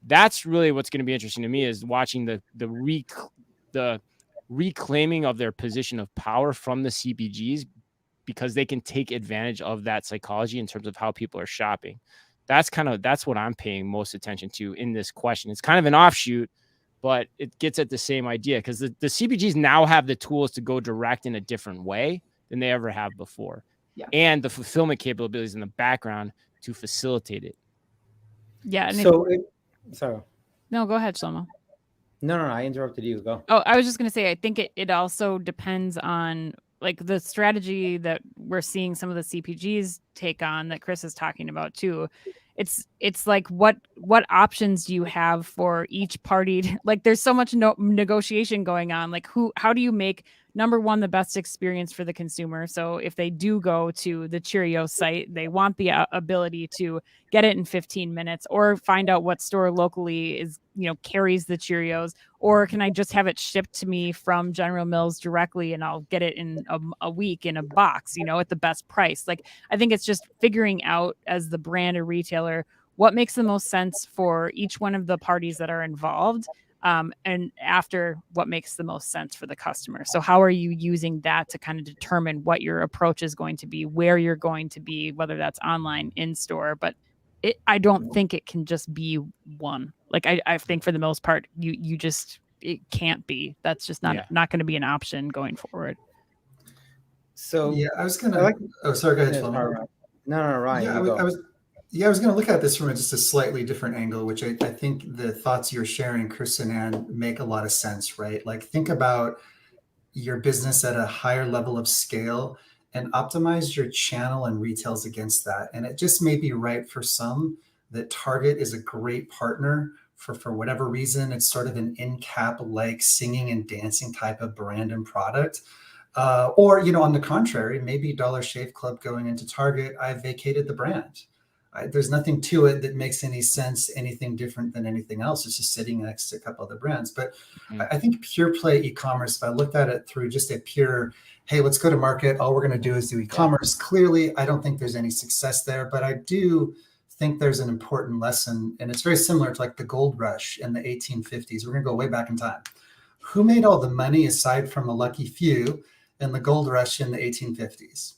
That's really what's going to be interesting to me, is watching the reclaiming of their position of power from the CPGs, because they can take advantage of that psychology in terms of how people are shopping. That's what I'm paying most attention to in this question. It's kind of an offshoot, but it gets at the same idea, because the CPGs now have the tools to go direct in a different way than they ever have before. Yeah. And the fulfillment capabilities in the background to facilitate it. Yeah. And sorry. No, go ahead, Shlomo. No, I interrupted you. Go. Oh, I was just going to say, I think it also depends on like the strategy that we're seeing some of the CPGs take on, that Chris is talking about too. It's like, what options do you have for each party? Like, there's so much negotiation going on. Like, how do you make, number one, the best experience for the consumer? So if they do go to the Cheerios site, they want the ability to get it in 15 minutes, or find out what store locally is, carries the Cheerios, or can I just have it shipped to me from General Mills directly and I'll get it in a week in a box, at the best price. Like, I think it's just figuring out, as the brand or retailer, what makes the most sense for each one of the parties that are involved. And after, what makes the most sense for the customer. So how are you using that to kind of determine what your approach is going to be, where you're going to be, whether that's online, in store? But I don't think it can just be one. Like, I think for the most part, it can't be. That's just not going to be an option going forward. So yeah, I was gonna. Sorry, go ahead, Shlomo. No, Ryan. I was going to look at this from just a slightly different angle, which I think the thoughts you're sharing, Chris and Ann, make a lot of sense, right? Like, think about your business at a higher level of scale and optimize your channel and retails against that. And it just may be right for some that Target is a great partner for whatever reason. It's sort of an in-cap, like singing and dancing type of brand and product. Or, on the contrary, maybe Dollar Shave Club going into Target, I vacated the brand. There's nothing to it that makes any sense, anything different than anything else. It's just sitting next to a couple other brands. But I think pure play e-commerce, if I looked at it through just a pure, hey, let's go to market, all we're going to do is do e-commerce. Yeah. Clearly, I don't think there's any success there, but I do think there's an important lesson. And it's very similar to like the gold rush in the 1850s. We're going to go way back in time. Who made all the money aside from a lucky few in the gold rush in the 1850s?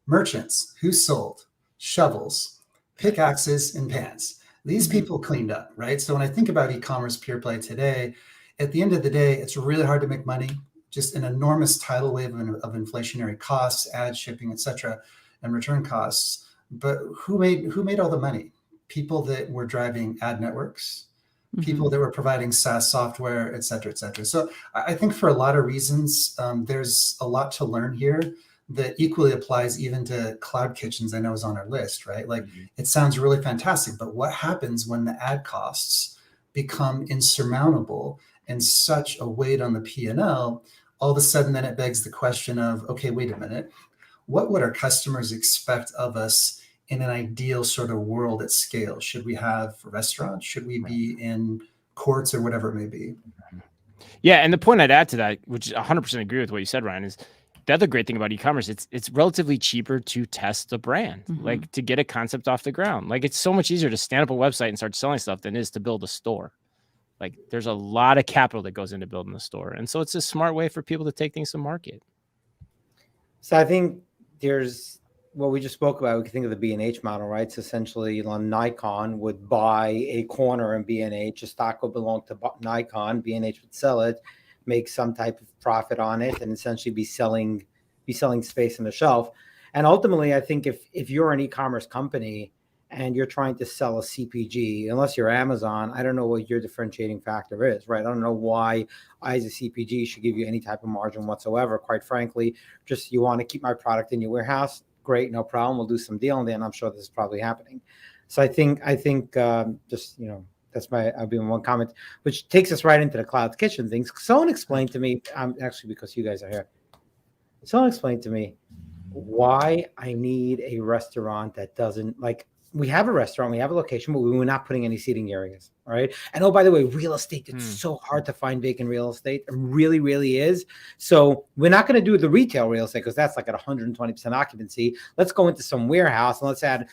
Merchants. Who sold? Shovels, pickaxes, and pans. These people cleaned up, right? So when I think about e-commerce pure play today, at the end of the day, it's really hard to make money. Just an enormous tidal wave of inflationary costs, ad shipping, et cetera, and return costs. But who made all the money? People that were driving ad networks, people that were providing SaaS software, et cetera, et cetera. So I think for a lot of reasons, there's a lot to learn here that equally applies even to cloud kitchens. I know is on our list, right? Like it sounds really fantastic, but what happens when the ad costs become insurmountable and such a weight on the P&L? All of a sudden, then it begs the question of, okay, wait a minute. What would our customers expect of us in an ideal sort of world at scale? Should we have restaurants? Should we be in courts or whatever it may be? Yeah. And the point I'd add to that, which 100% agree with what you said, Ryan, is the other great thing about e-commerce, it's relatively cheaper to test the brand, like to get a concept off the ground. Like it's so much easier to stand up a website and start selling stuff than it is to build a store. Like there's a lot of capital that goes into building a store. And so it's a smart way for people to take things to market. So I think there's what we just spoke about, we can think of the B&H model, right? So essentially, Nikon would buy a corner in B&H. A stock would belong to Nikon. B&H would sell it, make some type of profit on it, and essentially be selling space on the shelf. And ultimately, I think if you're an e-commerce company and you're trying to sell a CPG, unless you're Amazon, I don't know what your differentiating factor is, right? I don't know why I, as a CPG, should give you any type of margin whatsoever. Quite frankly, just you want to keep my product in your warehouse, great, no problem. We'll do some deal, and then I'm sure this is probably happening. So I think just, that's I'll be in one comment, which takes us right into the cloud kitchen things. Someone explained to me, actually, because you guys are here, someone explained to me why I need a restaurant that doesn't, like, we have a restaurant, we have a location, but we were not putting any seating areas. All right. And oh, by the way, real estate, it's so hard to find vacant real estate. It really, really is. So we're not going to do the retail real estate because that's like at 120% occupancy. Let's go into some warehouse and let's add,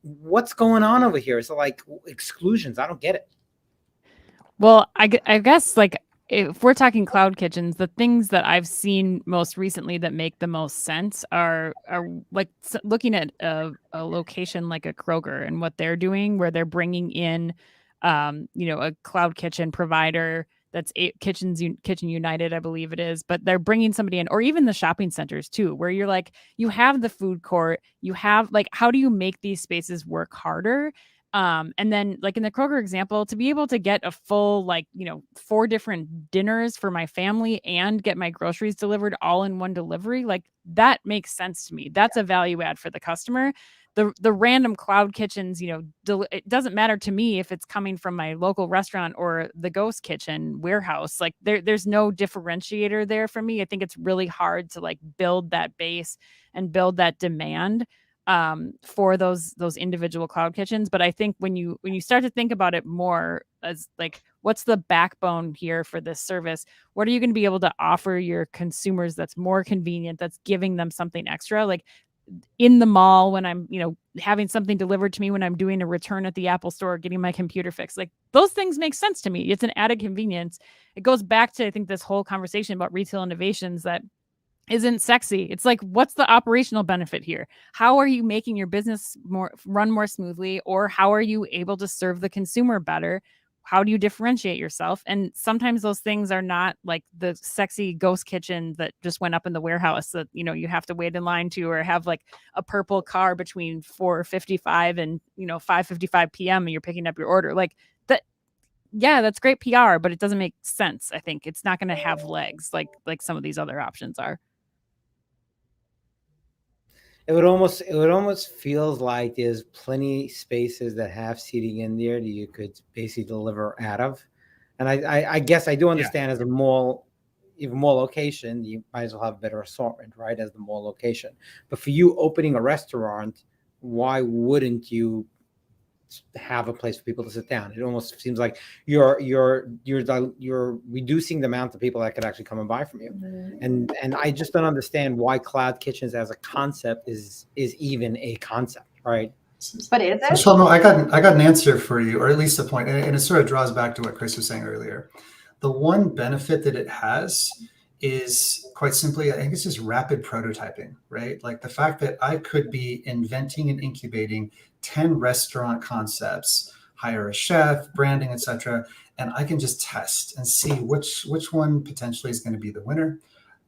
what's going on over here? It's like exclusions. I don't get it. Well, I guess, like, if we're talking cloud kitchens, the things that I've seen most recently that make the most sense are like looking at a location like a Kroger and what they're doing, where they're bringing in, a cloud kitchen provider that's Kitchen United, I believe it is, but they're bringing somebody in, or even the shopping centers too, where you're like, you have the food court, you have, like, how do you make these spaces work harder? And then, like in the Kroger example, to be able to get a full, 4 different dinners for my family and get my groceries delivered all in one delivery, like, that makes sense to me. That's a value add for the customer. The random cloud kitchens, it doesn't matter to me if it's coming from my local restaurant or the ghost kitchen warehouse. Like, there's no differentiator there for me. I think it's really hard to, like, build that base and build that demand for those individual cloud kitchens. But I think when you start to think about it more as, like, what's the backbone here for this service? What are you going to be able to offer your consumers that's more convenient, that's giving them something extra? Like, in the mall, when I'm, having something delivered to me when I'm doing a return at the Apple store, getting my computer fixed, like, those things make sense to me. It's an added convenience. It goes back to, I think, this whole conversation about retail innovations that isn't sexy. It's like, what's the operational benefit here? How are you making your business run more smoothly? Or how are you able to serve the consumer better? How do you differentiate yourself? And sometimes those things are not like the sexy ghost kitchen that just went up in the warehouse that, you have to wait in line to, or have like a purple car between 4:55 and, 5:55 p.m. and you're picking up your order. Like that. Yeah, that's great PR, but it doesn't make sense. I think it's not going to have legs like some of these other options are. It would almost feels like there's plenty spaces that have seating in there that you could basically deliver out of. And I guess I do understand as a mall, even more location, you might as well have a better assortment, right? As the mall location. But for you opening a restaurant, why wouldn't you have a place for people to sit down? It almost seems like you're reducing the amount of people that could actually come and buy from you. And I just don't understand why cloud kitchens as a concept is even a concept, right? But is it? So, Shlomo, I got an answer for you, or at least a point, and it sort of draws back to what Chris was saying earlier. The one benefit that it has is quite simply, I think it's just rapid prototyping, right? Like the fact that I could be inventing and incubating 10 restaurant concepts, hire a chef, branding, etc., and I can just test and see which one potentially is going to be the winner.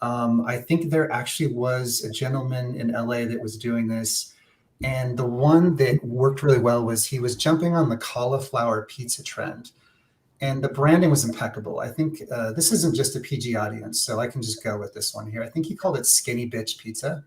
I think there actually was a gentleman in LA that was doing this, and the one that worked really well was he was jumping on the cauliflower pizza trend. And the branding was impeccable. I think this isn't just a PG audience, so I can just go with this one here. I think he called it Skinny Bitch Pizza.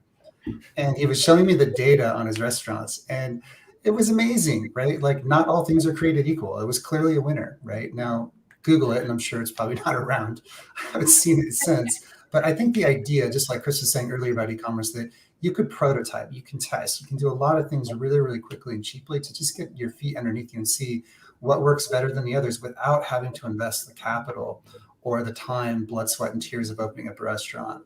And he was showing me the data on his restaurants. And it was amazing, right? Like, not all things are created equal. It was clearly a winner, right? Now, Google it, and I'm sure it's probably not around. I haven't seen it since. But I think the idea, just like Chris was saying earlier about e-commerce, that you could prototype, you can test, you can do a lot of things really, really quickly and cheaply to just get your feet underneath you and see what works better than the others without having to invest the capital or the time, blood, sweat, and tears of opening up a restaurant.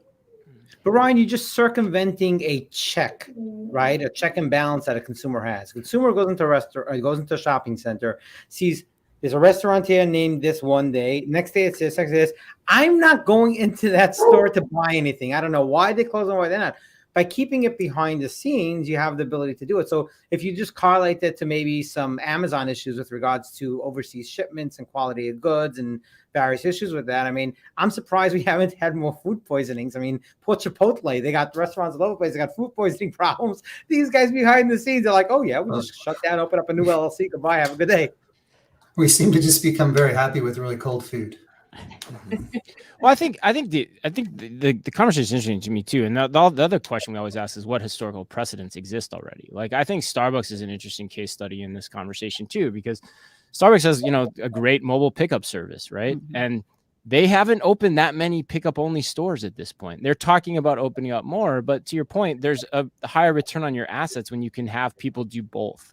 But Ryan, you're just circumventing a check, right? A check and balance that a consumer has. Consumer goes into a restaurant, goes into a shopping center, sees there's a restaurant here named this one day. Next day it's this, next day it's this. I'm not going into that store to buy anything. I don't know why they close and why they're not. by keeping it behind the scenes, you have the ability to do it. So if you just correlate that to maybe some Amazon issues with regards to overseas shipments and quality of goods and various issues with that, I mean, I'm surprised we haven't had more food poisonings. I mean, poor Chipotle, they got restaurants all over the place. They got food poisoning problems. These guys behind the scenes are like, oh yeah, we just shut down, open up a new LLC. Goodbye, have a good day. We seem to just become very happy with really cold food. Well, I think the conversation is interesting to me too. And the other question we always ask is what historical precedents exist already. Like, I think Starbucks is an interesting case study in this conversation too, because Starbucks has, you know, a great mobile pickup service, right? Mm-hmm. And they haven't opened that many pickup only stores at this point. They're talking about opening up more, but to your point, there's a higher return on your assets when you can have people do both.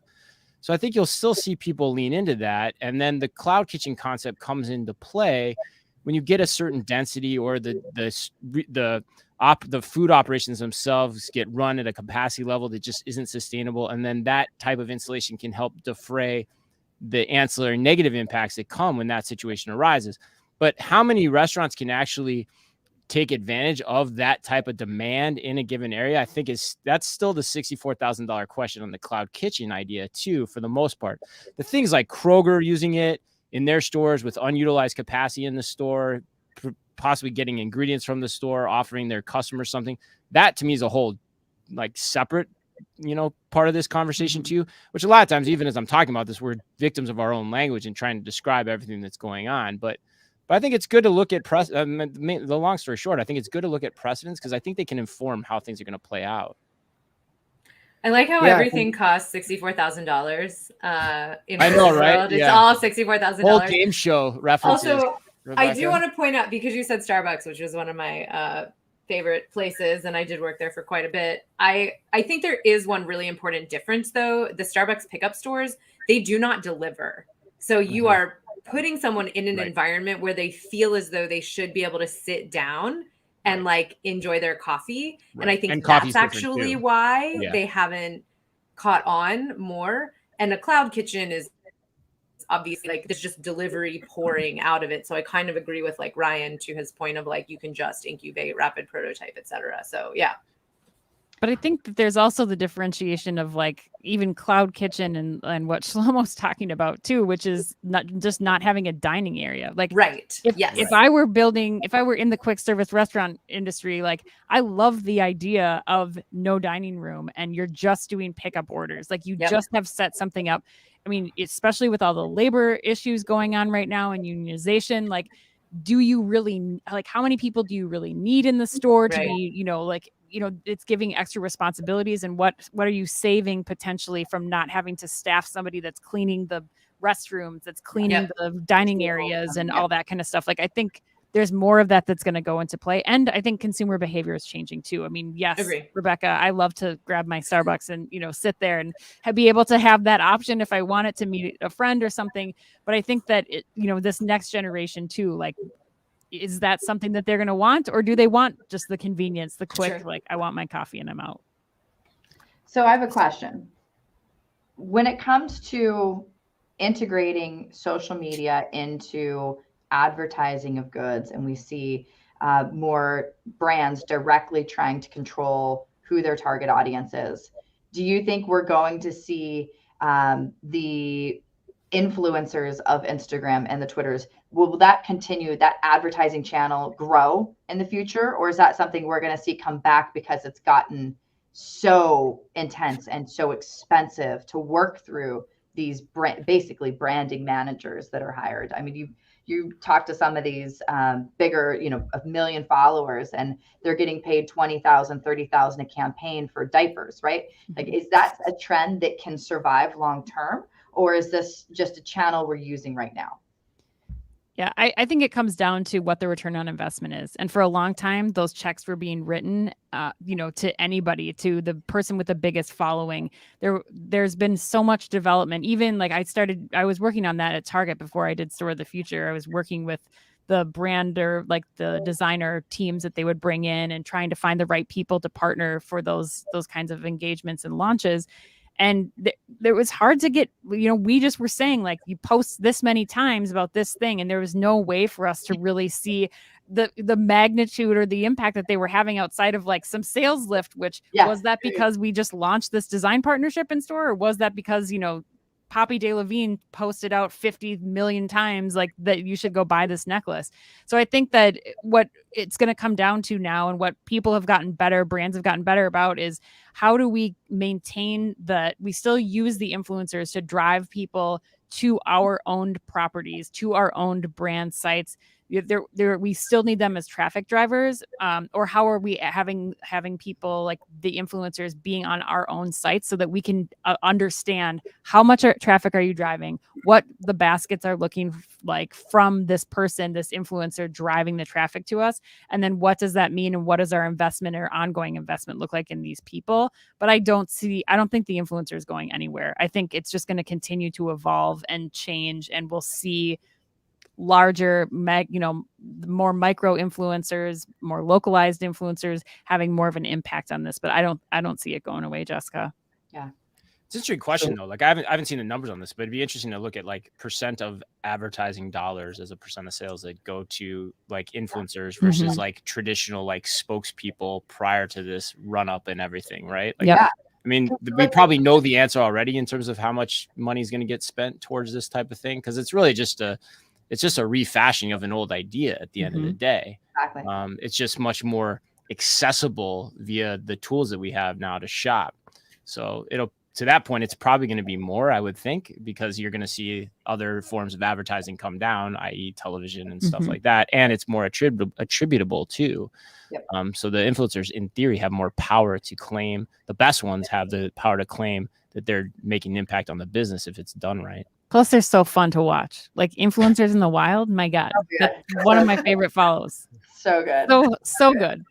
So I think you'll still see people lean into that. And then the cloud kitchen concept comes into play when you get a certain density, or the food operations themselves get run at a capacity level that just isn't sustainable. And then that type of installation can help defray the ancillary negative impacts that come when that situation arises. But how many restaurants can actually take advantage of that type of demand in a given area, I think that's still the $64,000 question on the cloud kitchen idea too, for the most part. The things like Kroger using it in their stores with unutilized capacity in the store, possibly getting ingredients from the store, offering their customers something, that to me is a whole like separate, you know, part of this conversation too, which a lot of times, even as I'm talking about this, we're victims of our own language and trying to describe everything that's going on. But I think it's good to look at the long story short, I think it's good to look at precedents because I think they can inform how things are going to play out. I like how everything costs $64,000 in I know, right? world. It's all $64,000. Whole game show references. Also, Rebekah. I do want to point out, because you said Starbucks, which was one of my favorite places, and I did work there for quite a bit. I think there is one really important difference, though. The Starbucks pickup stores, they do not deliver. So you are putting someone in an environment where they feel as though they should be able to sit down and like enjoy their coffee. And I think that's actually why they haven't caught on more. And a cloud kitchen is obviously like there's just delivery pouring out of it. So I kind of agree with like Ryan to his point of like, you can just incubate, rapid prototype, etc. So yeah. But I think that there's also the differentiation of like even cloud kitchen and what Shlomo's talking about too, which is not having a dining area. Like, if I were in the quick service restaurant industry, like I love the idea of no dining room and you're just doing pickup orders. Like you just have set something up. I mean, especially with all the labor issues going on right now and unionization, like, do you really, like, how many people do you really need in the store to be, it's giving extra responsibilities, and what are you saving potentially from not having to staff somebody that's cleaning the restrooms, that's cleaning the dining areas and all that kind of stuff. Like, I think there's more of that that's going to go into play. And I think consumer behavior is changing too. I mean, yes, Rebekah, I love to grab my Starbucks and, sit there and be able to have that option if I wanted to meet a friend or something. But I think that, this next generation too, like, is that something that they're going to want, or do they want just the convenience, the quick, like, I want my coffee and I'm out? So I have a question. When it comes to integrating social media into advertising of goods, and we see more brands directly trying to control who their target audience is, do you think we're going to see the influencers of Instagram and the Twitters, will that continue, that advertising channel grow in the future? Or is that something we're going to see come back because it's gotten so intense and so expensive to work through these basically branding managers that are hired? I mean, you talk to some of these bigger, a million followers, and they're getting paid $20,000, $30,000 a campaign for diapers, right? Like, is that a trend that can survive long term? Or is this just a channel we're using right now? Yeah, I think it comes down to what the return on investment is. And for a long time, those checks were being written, to anybody, to the person with the biggest following. There's been so much development. Even like I was working on that at Target before I did Store of the Future. I was working with the brand or like the designer teams that they would bring in and trying to find the right people to partner for those kinds of engagements and launches. And there was hard to get, we just were saying like, you post this many times about this thing, and there was no way for us to really see the magnitude or the impact that they were having outside of like some sales lift, which was that because we just launched this design partnership in store, or was that because, Poppy DeLevine posted out 50 million times like that you should go buy this necklace. So I think that what it's going to come down to now, and what people have gotten better, brands have gotten better about, is how do we maintain that we still use the influencers to drive people to our owned properties, to our owned brand sites. We still need them as traffic drivers, or how are we having people like the influencers being on our own sites so that we can understand how much traffic are you driving, what the baskets are looking like from this person, this influencer driving the traffic to us, and then what does that mean, and what does our investment or ongoing investment look like in these people? But I don't think the influencer is going anywhere. I think it's just going to continue to evolve and change, and we'll see larger more micro influencers, more localized influencers having more of an impact on this. But I don't see it going away, Jessica. Yeah, it's an interesting question though. Like I haven't seen the numbers on this, but it'd be interesting to look at like percent of advertising dollars as a percent of sales that go to like influencers versus like traditional like spokespeople prior to this run up and everything, right? Like, yeah. I mean, we probably know the answer already in terms of how much money is going to get spent towards this type of thing, because it's really just a refashioning of an old idea at the end of the day. Exactly. It's just much more accessible via the tools that we have now to shop. So to that point, it's probably going to be more, I would think, because you're going to see other forms of advertising come down, i.e. television and stuff like that. And it's more attributable too. Yep. So the influencers in theory have more power to claim. The best ones have the power to claim that they're making an impact on the business if it's done right. Plus, they're so fun to watch. Like influencers in the wild. My God, that's one of my favorite follows. So good. So good.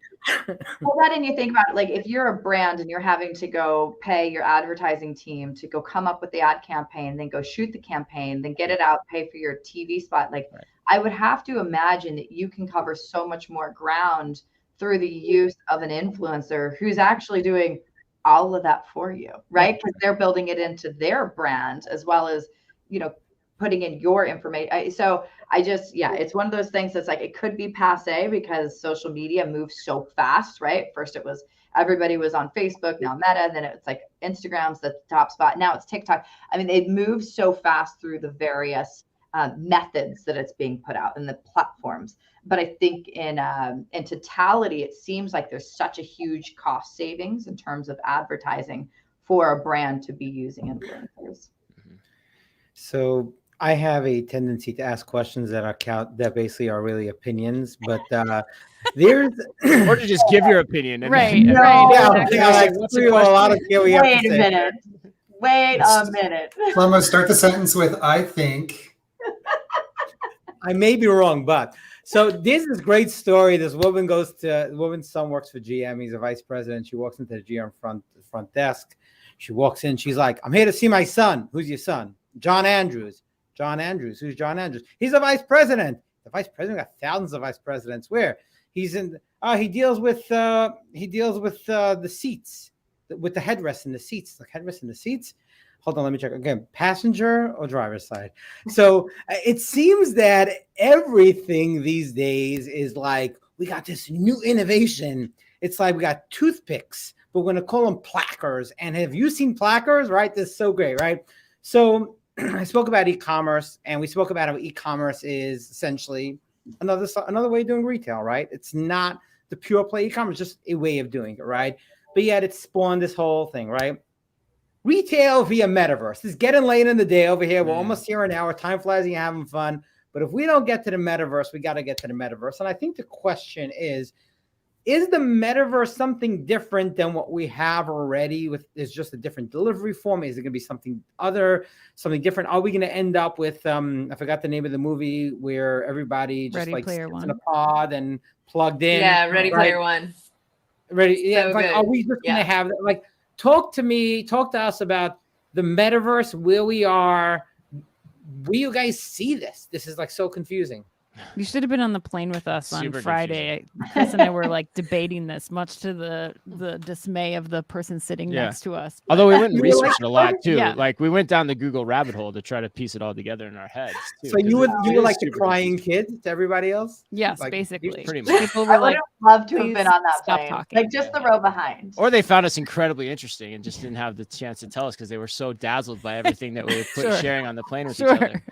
Well, that, and you think about it, like if you're a brand and you're having to go pay your advertising team to go come up with the ad campaign, then go shoot the campaign, then get it out, pay for your TV spot. Like I would have to imagine that you can cover so much more ground through the use of an influencer who's actually doing all of that for you, right? Because they're building it into their brand as well as, putting in your information. So it's one of those things that's like, it could be passe because social media moves so fast, right? First it was everybody was on Facebook, now Meta, then it's like Instagram's the top spot. Now it's TikTok. I mean, it moves so fast through the various methods that it's being put out and the platforms. But I think in totality, it seems like there's such a huge cost savings in terms of advertising for a brand to be using influencers. So I have a tendency to ask questions that basically are really opinions, but there's or to just give your opinion. Right. Wait a minute. Shlomo, start the sentence with "I think." I may be wrong, but so there's this great story. This woman's son works for GM. He's a vice president. She walks into the GM front desk. She walks in. She's like, "I'm here to see my son." "Who's your son?" "John Andrews." "John Andrews? Who's John Andrews?" "He's a vice president." "The vice president got thousands of vice presidents. Where?" "He's in. He deals with the seats, with the headrest in the seats. The headrest in the seats." Hold on, let me check again. "Passenger or driver's side?" So it seems that everything these days is like, we got this new innovation. It's like we got toothpicks, but we're going to call them plackers. And have you seen plackers? Right? This is so great, right? So I spoke about e-commerce, and we spoke about how e-commerce is essentially another way of doing retail, right? It's not the pure play e-commerce, just a way of doing it, right? But yet it spawned this whole thing, right? Retail via metaverse. It's getting late in the day over here. We're almost here an hour. Time flies and you're having fun. But if we don't get to the metaverse, we got to get to the metaverse. And I think the question is the metaverse something different than what we have already? Is just a different delivery form? Is it going to be something different? Are we going to end up with I forgot the name of the movie where everybody just Ready like Player sits One. in a pod and plugged in? Yeah, Ready Player One. Ready? Yeah. So Like, good. are we just going to have that? Like, talk to us about the metaverse, where we are. Will you guys see this? This is like so confusing. You should have been on the plane with us on Super Friday. Chris and I were like debating this, much to the dismay of the person sitting Yeah. next to us. Although we went and You were like- researched it a lot too. Yeah. Like we went down the Google rabbit hole to try to piece it all together in our heads. Too, So 'cause you were it is like the super crying confusing. kid to everybody else? Yes, Like, basically. Pretty much. People I were would like, have loved to have "Please been on that stop plane. talking." Like just the row behind. Or they found us incredibly interesting and just didn't have the chance to tell us because they were so dazzled by everything that we were Sure. sharing on the plane with Sure. each other.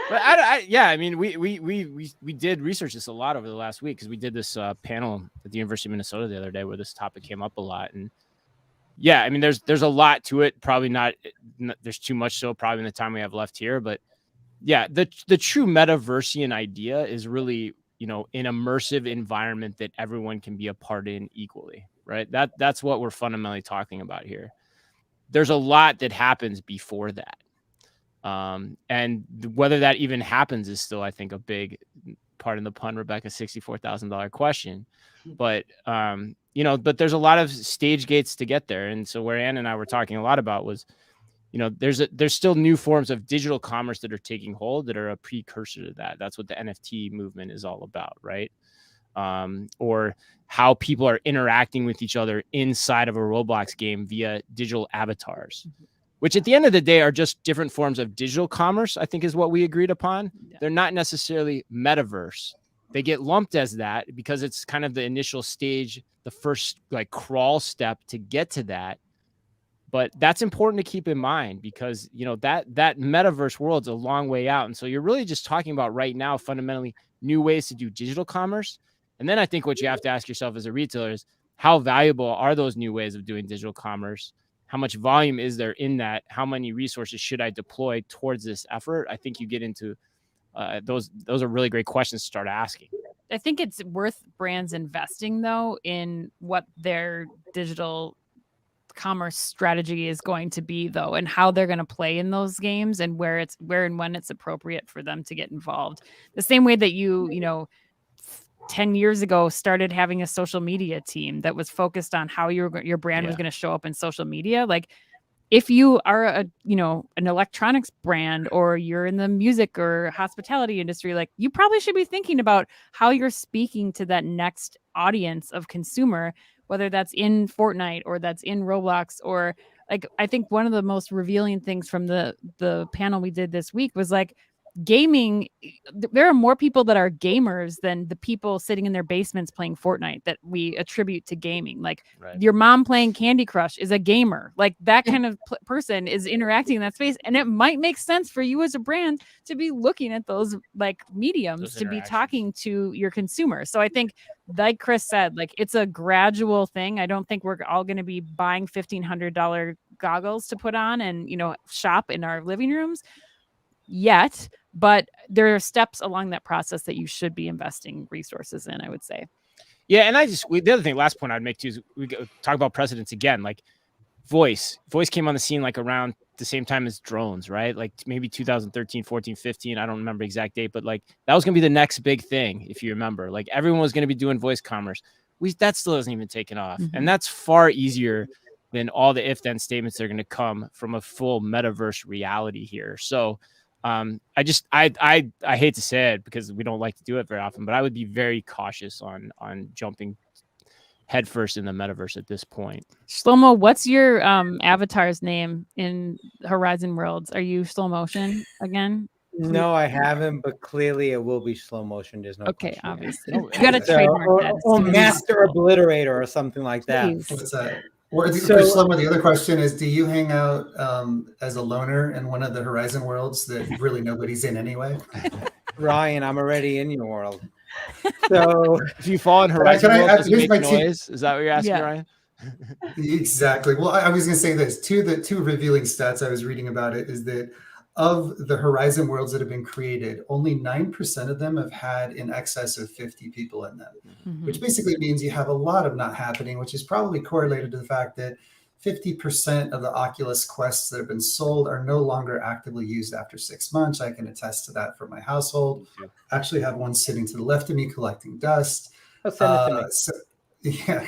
But I mean, we did research this a lot over the last week because we did this panel at the University of Minnesota the other day where this topic came up a lot. And yeah, I mean, there's a lot to it. Probably not. There's too much so probably in the time we have left here. But yeah, the true metaversian idea is really, you know, an immersive environment that everyone can be a part in equally, right? That's what we're fundamentally talking about here. There's a lot that happens before that. And whether that even happens is still, I think, a big part in the pun, Rebekah, $64,000 question. But, you know, but there's a lot of stage gates to get there. And so where Ann and I were talking a lot about was, you know, there's still new forms of digital commerce that are taking hold that are a precursor to that. That's what the NFT movement is all about, right? Or how people are interacting with each other inside of a Roblox game via digital avatars, which at the end of the day are just different forms of digital commerce, I think is what we agreed upon. Yeah. They're not necessarily metaverse. They get lumped as that because it's kind of the initial stage, the first like crawl step to get to that. But that's important to keep in mind because, you know, that metaverse world's a long way out. And so you're really just talking about right now, fundamentally new ways to do digital commerce. And then I think what you have to ask yourself as a retailer is how valuable are those new ways of doing digital commerce? How much volume is there in that? How many resources should I deploy towards this effort? I think you get into those are really great questions to start asking. I think it's worth brands investing though in what their digital commerce strategy is going to be though, and how they're going to play in those games and where and when it's appropriate for them to get involved. The same way that you know, 10 years ago started having a social media team that was focused on how your brand was going to show up in social media. Like if you are an electronics brand or you're in the music or hospitality industry, like you probably should be thinking about how you're speaking to that next audience of consumer, whether that's in Fortnite or that's in Roblox. Or like, I think one of the most revealing things from the panel we did this week was like, gaming, there are more people that are gamers than the people sitting in their basements playing Fortnite that we attribute to gaming. Like your mom playing Candy Crush is a gamer. Like that kind of person is interacting in that space. And it might make sense for you as a brand to be looking at those like mediums, to be talking to your consumers. So I think, like Chris said, like it's a gradual thing. I don't think we're all going to be buying $1,500 goggles to put on and, you know, shop in our living rooms yet, but there are steps along that process that you should be investing resources in, I would say. Yeah. And the other thing, last point I'd make too, is we talk about precedents again, like voice came on the scene like around the same time as drones, right? Like maybe 2013, 14, 15. I don't remember the exact date, but like that was going to be the next big thing. If you remember, like everyone was going to be doing voice commerce. That still hasn't even taken off. Mm-hmm. And that's far easier than all the if-then statements that are going to come from a full metaverse reality here. So, I hate to say it because we don't like to do it very often, but I would be very cautious on jumping headfirst in the metaverse at this point. Shlomo, what's your avatar's name in Horizon Worlds? Are you slow motion again? No, I haven't, but clearly it will be slow motion. There's no Okay, question. obviously. You got to trademark that. Or master obliterator or something like that. Please. What's that? Or Shlomo, the other question is, do you hang out as a loner in one of the Horizon worlds that really nobody's in anyway? Ryan, I'm already in your world. So if you fall in Horizon World, does it make noise? Is that what you're asking, Yeah. Ryan? Exactly. Well, I was going to say this. The two revealing stats I was reading about it is that of the Horizon worlds that have been created, only 9% of them have had in excess of 50 people in them, which basically means you have a lot of not happening, which is probably correlated to the fact that 50% of the Oculus Quests that have been sold are no longer actively used after 6 months. I can attest to that for my household. I actually have one sitting to the left of me collecting dust. send it to me. So, yeah,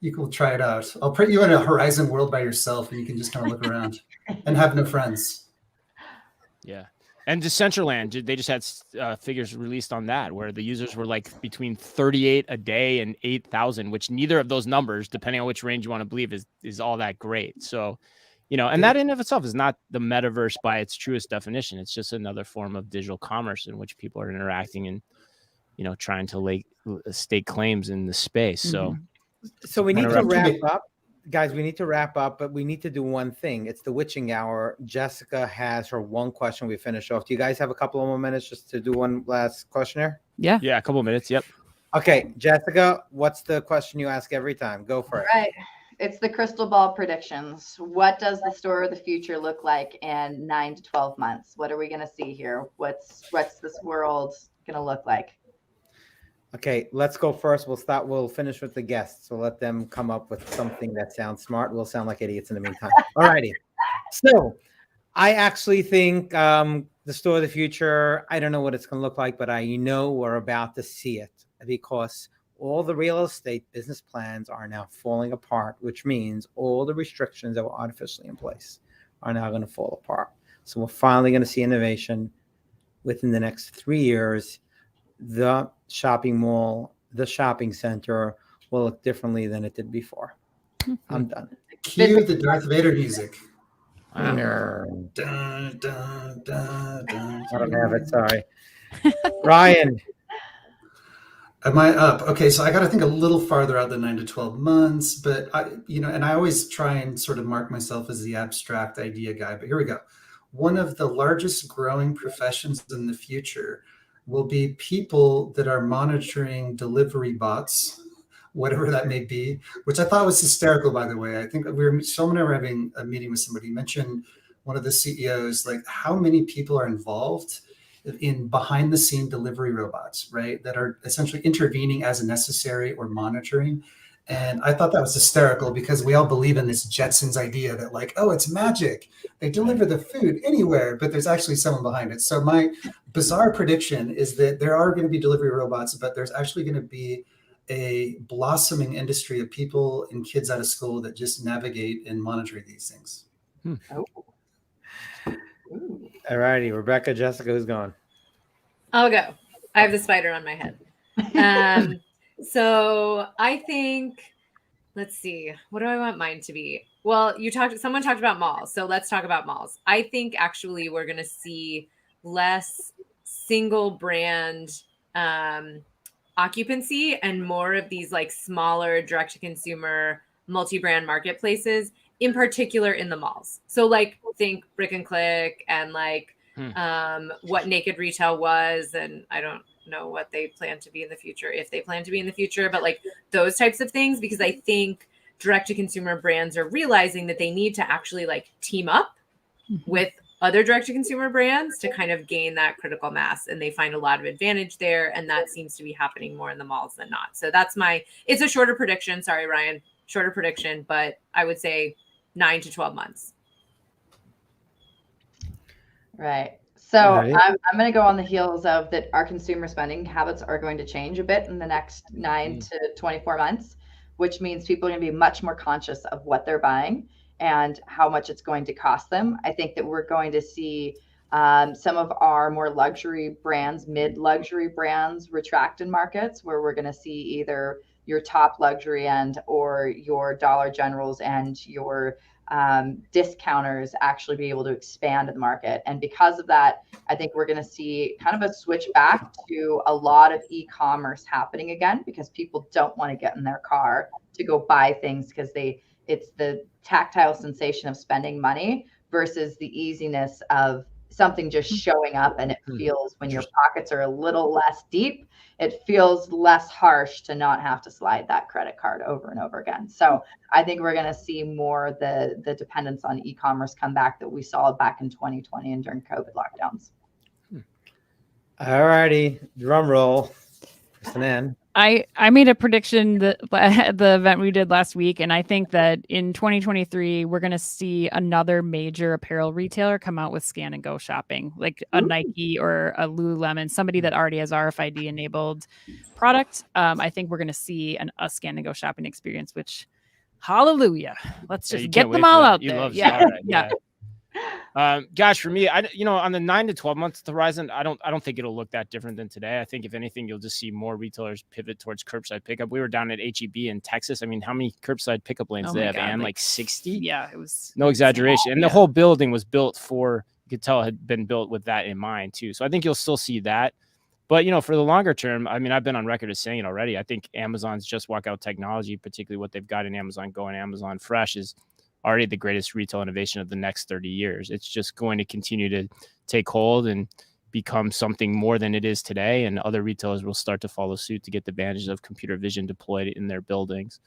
you can try it out. I'll put you in a Horizon world by yourself and you can just kind of look around and have no friends. Yeah. And Decentraland, they just had figures released on that where the users were like between 38 a day and 8,000, which neither of those numbers, depending on which range you want to believe, is all that great. So, and that in of itself is not the metaverse by its truest definition. It's just another form of digital commerce in which people are interacting and, trying to stake claims in the space. So, so we need to wrap up. Guys, we need to wrap up, but we need to do one thing. It's the witching hour. Jessica has her one question. We finish off. Do you guys have a couple of more minutes just to do one last questionnaire? Yeah. Yeah, a couple of minutes. Yep. Okay, Jessica, what's the question you ask every time? Go for it. Right. It's the crystal ball predictions. What does the store of the future look like in 9 to 12 months? What are we going to see here? What's this world going to look like? Okay, let's go first. We'll finish with the guests. So let them come up with something that sounds smart. We'll sound like idiots in the meantime. All righty. So I actually think the store of the future, I don't know what it's going to look like, but I know we're about to see it because all the real estate business plans are now falling apart, which means all the restrictions that were artificially in place are now going to fall apart. So we're finally going to see innovation within the next 3 years. The shopping mall, the shopping center will look differently than it did before. I'm done. Cue the Darth Vader music. Dun, dun, dun, dun. I don't have it. Sorry. Ryan. Am I up? Okay, so I got to think a little farther out than 9 to 12 months, but and I always try and sort of mark myself as the abstract idea guy, but here we go. One of the largest growing professions in the future will be people that are monitoring delivery bots, whatever that may be, which I thought was hysterical, by the way. I think Shlomo and I were having a meeting with somebody, mentioned one of the CEOs, like how many people are involved in behind the scene delivery robots, right? That are essentially intervening as necessary or monitoring. And I thought that was hysterical because we all believe in this Jetsons idea that like, oh, it's magic. They deliver the food anywhere, but there's actually someone behind it. So my bizarre prediction is that there are going to be delivery robots, but there's actually going to be a blossoming industry of people and kids out of school that just navigate and monitor these things. Oh. All righty, Rebecca, Jessica, who's going? I'll go. I have the spider on my head. So I think, let's see, what do I want mine to be? Well, someone talked about malls. So let's talk about malls. I think actually we're going to see less single brand occupancy and more of these like smaller direct to consumer multi-brand marketplaces, in particular in the malls. So like think Brick and Click and like what Naked Retail was, and I don't know what they plan to be in the future, if they plan to be in the future, but like those types of things, because I think direct to consumer brands are realizing that they need to actually like team up with other direct to consumer brands to kind of gain that critical mass, and they find a lot of advantage there, and that seems to be happening more in the malls than not. So that's it's a shorter prediction, sorry Ryan, shorter prediction, but I would say 9 to 12 months. Right. So I'm going to go on the heels of that. Our consumer spending habits are going to change a bit in the next 9 to 24 months, which means people are going to be much more conscious of what they're buying and how much it's going to cost them. I think that we're going to see some of our more luxury brands, mid-luxury brands retract in markets where we're going to see either your top luxury end or your Dollar Generals and your discounters actually be able to expand in the market. And because of that, I think we're going to see kind of a switch back to a lot of e-commerce happening again, because people don't want to get in their car to go buy things because it's the tactile sensation of spending money versus the easiness of something just showing up, and it feels, when your pockets are a little less deep, it feels less harsh to not have to slide that credit card over and over again. So I think we're going to see more the dependence on e-commerce come back that we saw back in 2020 and during COVID lockdowns. All righty, drum roll. Kristen. I made a prediction at the event we did last week, and I think that in 2023 we're going to see another major apparel retailer come out with scan and go shopping, like a Nike or a Lululemon, somebody that already has RFID enabled product. I think we're going to see a scan and go shopping experience, which hallelujah, let's just get them all out there. Yeah. Gosh, for me, on the 9 to 12 months horizon, I don't think it'll look that different than today. I think if anything, you'll just see more retailers pivot towards curbside pickup. We were down at HEB in Texas. I mean, how many curbside pickup lanes they have? And like 60? Yeah, it was no exaggeration. And the whole building was built you could tell it had been built with that in mind too. So I think you'll still see that. But, for the longer term, I mean, I've been on record as saying it already. I think Amazon's just walkout technology, particularly what they've got in Amazon Go and Amazon Fresh, is already the greatest retail innovation of the next 30 years. It's just going to continue to take hold and become something more than it is today. And other retailers will start to follow suit to get the advantages of computer vision deployed in their buildings.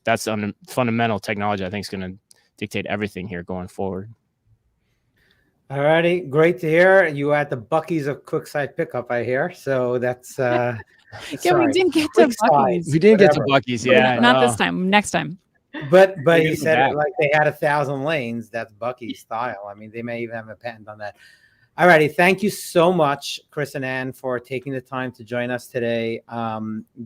That's fundamental technology. I think is going to dictate everything here going forward. All righty, great to hear. You at the Buc-ee's of Quickside Pickup, I hear. So that's yeah, we didn't get to Buc-ee's. We didn't get to Buc-ee's, yeah. Not this time. Next time. But he said it like they had 1,000 lanes. That's Buc-ee's style. I mean, they may even have a patent on that. All righty. Thank you so much, Chris and Ann, for taking the time to join us today.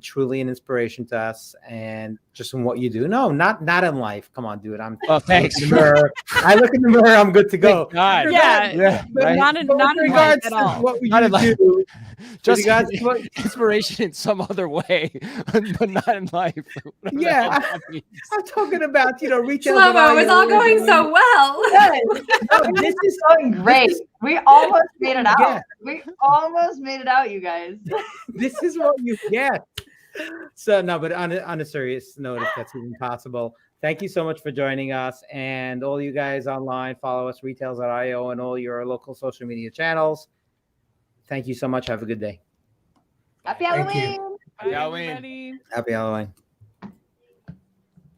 Truly an inspiration to us, and just in what you do. No, not in life. Come on, dude. Thanks. I look in the mirror. I'm good to go. God. Yeah. But right? not in life at all. What Not in life. do? Just inspiration in some other way, but not in life. Yeah, I'm talking about retail. Shlomo, it's all going so well. No, this is going great. We almost made it out. Yeah. We almost made it out, you guys. This is what you get. So no, but on a serious note, if that's even possible, thank you so much for joining us, and all you guys online, follow us Retails.io and all your local social media channels. Thank you so much. Have a good day. Happy Halloween. Happy Halloween. Happy Halloween.